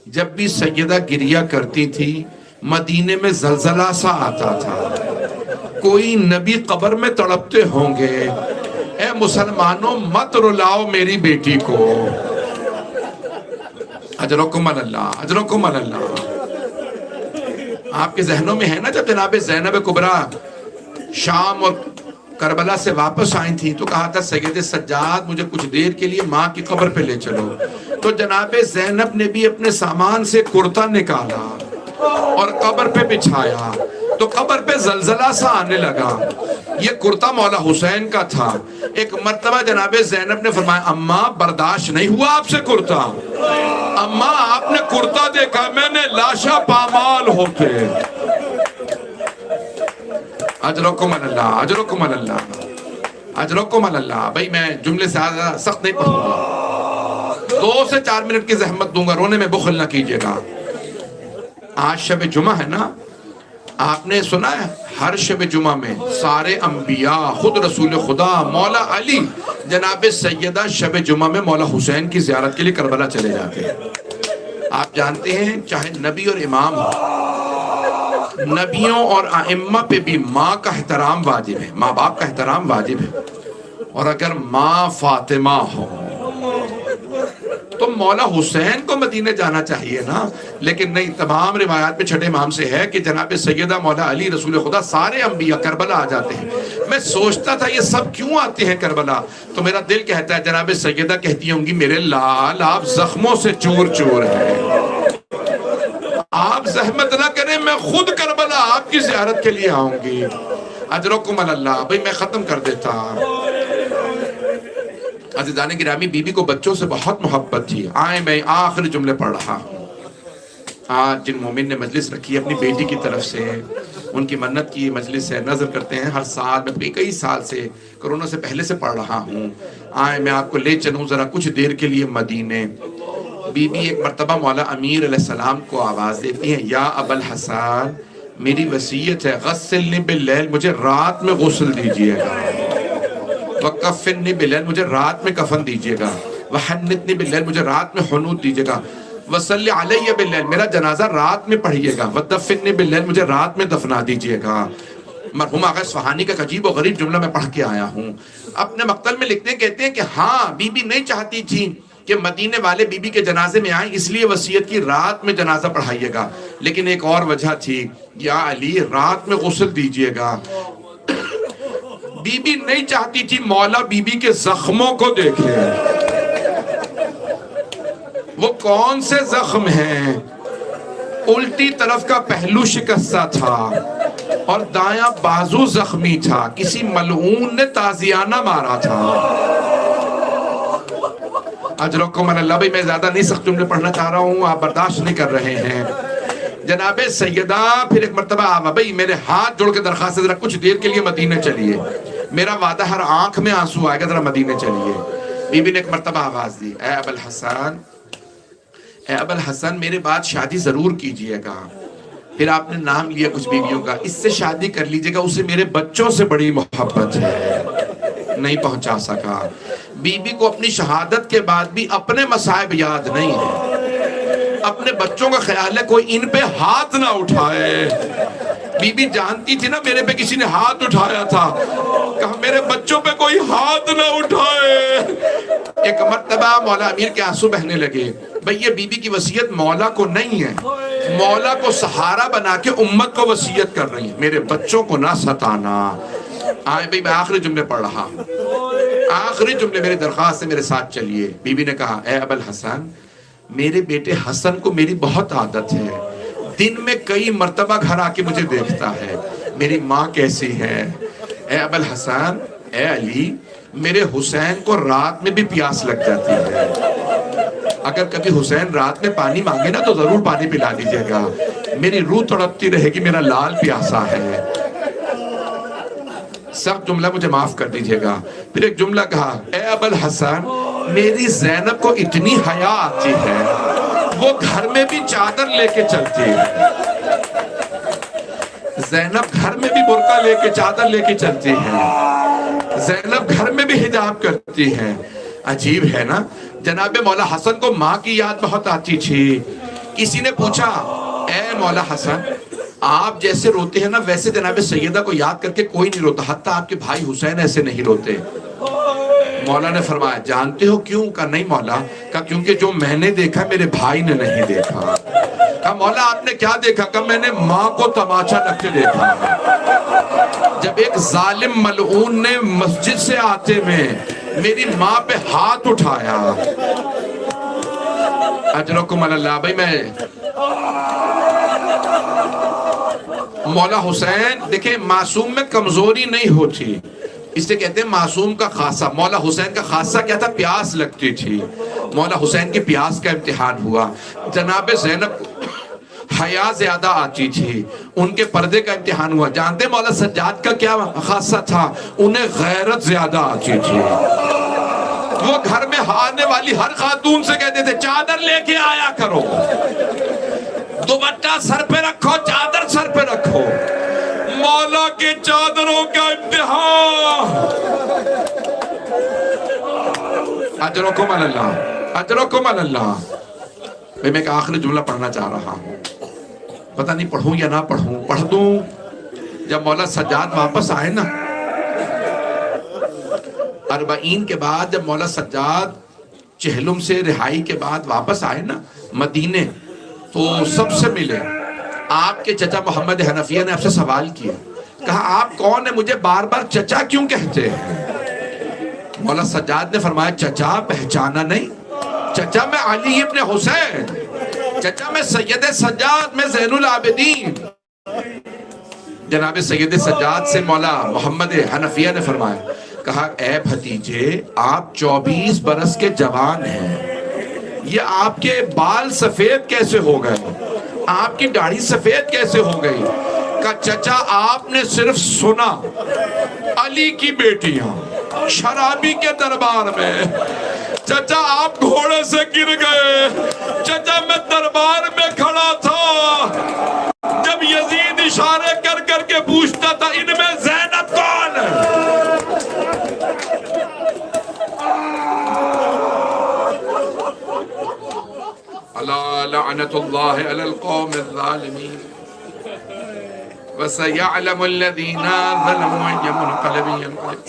جب بھی سیدہ گریہ کرتی تھی مدینے میں زلزلہ سا آتا تھا. کوئی نبی قبر میں تڑپتے ہوں گے، اے مسلمانوں مت رلاؤ میری بیٹی کو. اجرکم اللہ، اجرکم اللہ. آپ کے ذہنوں میں ہے نا جب جناب زینب کبریٰ شام اور کربلا سے واپس آئی تھی تو کہا تھا سید سجاد مجھے کچھ دیر کے لیے ماں کی قبر پہ لے چلو. تو جناب زینب نے بھی اپنے سامان سے کرتا نکالا اور قبر پہ بچھایا تو قبر پہ زلزلہ سا آنے لگا. یہ کرتا مولا حسین کا تھا. ایک مرتبہ جناب زینب نے فرمایا، اماں برداشت نہیں ہوا آپ سے کرتا؟ اماں آپ نے کرتا دیکھا، میں نے لاشا پامال ہوتے. اجرکم اللہ، اجرکم اللہ، اجرکم اللہ. بھئی میں جملے سے زیادہ سخت نہیں پڑھوں گا، 2 سے 4 منٹ کی زحمت دوں گا، رونے میں بخل نہ کیجئے گا. آج شب جمعہ ہے نا، آپ نے سنا ہے ہر شب جمعہ میں سارے انبیاء، خود رسول خدا مولا علی، جناب سیدہ شب جمعہ میں مولا حسین کی زیارت کے لیے کربلا چلے جاتے ہیں. آپ جانتے ہیں چاہے نبی اور امام ہو، نبیوں اور ائمہ پہ بھی ماں کا احترام واجب ہے، ماں باپ کا احترام واجب ہے. اور اگر ماں فاطمہ ہو تو مولا حسین کو مدینہ جانا چاہیے نا. لیکن نہیں، تمام روایات میں چھٹے امام سے ہے کہ جناب سیدہ مولا علی رسول خدا سارے انبیاء کربلا آ جاتے ہیں. میں سوچتا تھا یہ سب کیوں آتے ہیں کربلا، تو میرا دل کہتا ہے جناب سیدہ کہتی ہوں گی میرے لال آپ زخموں سے چور چور ہیں، آپ زحمت نہ کریں، میں خود کربلا آپ کی زیارت کے لیے آؤں گی۔ اجرکم اللہ۔ بھئی میں ختم کر دیتا۔ عزیزان گرامی، بی بی کو بچوں سے بہت محبت تھی۔ آئیں میں آخری جملے پڑھ رہا ہوں۔ آج جن مومن نے مجلس رکھی اپنی بیٹی کی طرف سے، ان کی منت کی مجلس ہے، نظر کرتے ہیں ہر سال، میں کئی سال سے کرونا سے پہلے سے پڑھ رہا ہوں۔ آئیں میں آپ کو لے چلوں ذرا کچھ دیر کے لیے مدینے۔ بی بی ایک مرتبہ مولا امیر علیہ السلام کو آواز دیتی ہیں، یا ابا الحسن، میری وصیت ہے، غسلنی باللیل، مجھے رات میں غسل دیجئے گا، وکفنی باللیل، مجھے رات میں کفن دیجئے گا، وحنتنی باللیل، مجھے رات میں حنوط دیجئے گا، وصلی علیہ باللیل، میرا جنازہ رات میں پڑھیے گا، ودفنی باللیل، مجھے رات میں دفنا دیجئے گا۔ مرحوم آغا اصفہانی کا عجیب و غریب جملہ میں پڑھ کے آیا ہوں۔ اپنے مقتل میں لکھتے ہیں، کہتے ہیں کہ ہاں بی بی نہیں چاہتی تھی کہ مدینے والے بی بی کے جنازے میں آئیں، اس لیے وصیت کی رات میں جنازہ پڑھائیے گا، لیکن ایک اور وجہ تھی، یا علی رات میں غسل دیجئے گا۔ بی بی نہیں چاہتی تھی مولا بی بی کے زخموں کو دیکھے۔ وہ کون سے زخم ہیں؟ الٹی طرف کا پہلو شکستہ تھا اور دایاں بازو زخمی تھا، کسی ملعون نے تازیانہ مارا تھا۔ اجرکم اللہ۔ بھئی میں زیادہ نہیں سخت جملے پڑھنا چاہ رہا ہوں، آپ برداشت نہیں کر رہے ہیں۔ جناب سیدہ پھر ایک مرتبہ آوا، بھئی میرے ہاتھ جوڑ کے درخواست ہے ذرا کچھ دیر کے لیے مدینے چلیے، میرا وعدہ ہر آنکھ میں آنسو آئے گا، ذرا مدینے چلیے۔ بی بی نے ایک مرتبہ آواز دی، اے ابا الحسن، اے ابا الحسن، میرے بعد شادی ضرور کیجئے گا۔ پھر آپ نے نام لیا کچھ بیویوں کا، اس سے شادی کر لیجئے گا، اسے میرے بچوں سے بڑی محبت ہے۔ نہیں پہنچا سکا۔ بی بی کو اپنی شہادت کے بعد بھی اپنے مصائب یاد نہیں ہے، اپنے بچوں کا خیال ہے کوئی ان پہ ہاتھ نہ اٹھائے۔ بی بی جانتی تھی نا میرے پہ کسی نے ہاتھ اٹھایا تھا، کہا میرے بچوں پہ کوئی ہاتھ نہ اٹھائے۔ ایک مرتبہ مولا امیر کے آنسو بہنے لگے۔ بھئی یہ بی بی کی وصیت مولا کو نہیں ہے، مولا کو سہارا بنا کے امت کو وصیت کر رہی ہیں، میرے بچوں کو نہ ستانا۔ آئے بھئی میں آخری جملے پڑھ رہا ہوں، آخری جملے میری درخواست سے میرے ساتھ چلیے۔ بی بی نے کہا، اے ابا الحسن، میرے بیٹے حسن کو میری بہت عادت ہے، دن میں کئی مرتبہ گھر آ کے مجھے دیکھتا ہے، میری ماں کیسی ہے؟ اے ابا الحسن، اے علی، میرے حسین کو رات میں بھی پیاس لگ جاتی ہے، اگر کبھی حسین رات میں پانی مانگے نا تو ضرور پانی پلا دیجئے گا، میری روح تڑپتی رہے گی، میرا لال پیاسا ہے۔ سب جملہ مجھے معاف کر دیجئے گا۔ پھر ایک جملہ کہا، اے ابا الحسن، میری زینب کو اتنی حیا آتی ہے، وہ گھر میں بھی چادر لے کے چلتی ہے، زینب گھر میں بھی برقع لے کے چادر لے کے چلتی ہے، زینب گھر میں بھی حجاب کرتی ہے۔ عجیب ہے نا، جناب مولا حسن کو ماں کی یاد بہت آتی تھی۔ کسی نے پوچھا، اے مولا حسن، آپ جیسے روتے ہیں نا ویسے جناب سیدہ کو یاد کر کے کوئی نہیں روتا، حتیٰ آپ کے بھائی حسین ایسے نہیں روتے۔ مولا نے فرمایا، جانتے ہو کیوں؟ کہا نہیں مولا، کہا کیونکہ جو میں نے دیکھا میرے بھائی نے نہیں دیکھا۔ کہا مولا آپ نے کیا دیکھا؟ کہا میں نے ماں کو تماشا رکھ کے دیکھا، جب ایک ظالم ملعون نے مسجد سے آتے میں میری ماں پہ ہاتھ اٹھایا۔ اجرکم اللہ۔ بھائی میں مولا حسین دیکھیں، معصوم میں کمزوری نہیں ہوتی، اس سے کہتے ہیں معصوم کا خاصہ۔ مولا حسین کا خاصہ کیا تھا؟ پیاس لگتی تھی، مولا حسین کی پیاس کا امتحان ہوا۔ جناب زینب حیا زیادہ آتی تھی، ان کے پردے کا امتحان ہوا۔ جانتے مولا سجاد کا کیا خاصہ تھا؟ انہیں غیرت زیادہ آتی تھی، وہ گھر میں آنے والی ہر خاتون سے کہتے تھے چادر لے کے آیا کرو، دوپٹہ سر پہ رکھو، چادر سر پہ رکھو۔ مولا کے چادروں کا امتحان۔ اجرکم اللہ، اجرکم اللہ۔ میں ایک آخری جملہ پڑھنا چاہ رہا ہوں، پتہ نہیں پڑھوں یا نہ پڑھوں، پڑھ دوں۔ جب مولا سجاد واپس آئے نا 40 کے بعد، جب مولا سجاد چہلم سے رہائی کے بعد واپس آئے نا مدینے، تو سب سے ملے۔ آپ کے چچا محمد حنفیہ نے آپ سے سوال کیا، کہا آپ کون ہیں؟ مجھے بار بار چچا کیوں کہتے ہیں؟ مولا سجاد نے فرمایا، چچا پہچانا نہیں؟ چچا میں علی ابن حسین، چچا میں سید سجاد میں زین العابدین. جناب سید سجاد سے مولا محمد حنفیہ نے فرمایا, کہا اے بھتیجے آپ 24 برس کے جوان ہیں, یہ آپ کے بال سفید کیسے ہو گئے, آپ کی داڑھی سفید کیسے ہو گئی؟ کہا چچا آپ نے صرف سنا علی کی بیٹیاں شرابی کے دربار میں, چچا آپ گھوڑے سے گر گئے, چچا میں دربار میں کھڑا تھا جب یزید اشارے کر کر کے پوچھتا تھا ان میں زینب کون ہے. الا لعنت اللہ علی القوم الظالمین وسيعلم الذين ظلموا أي منقلب ينقلب.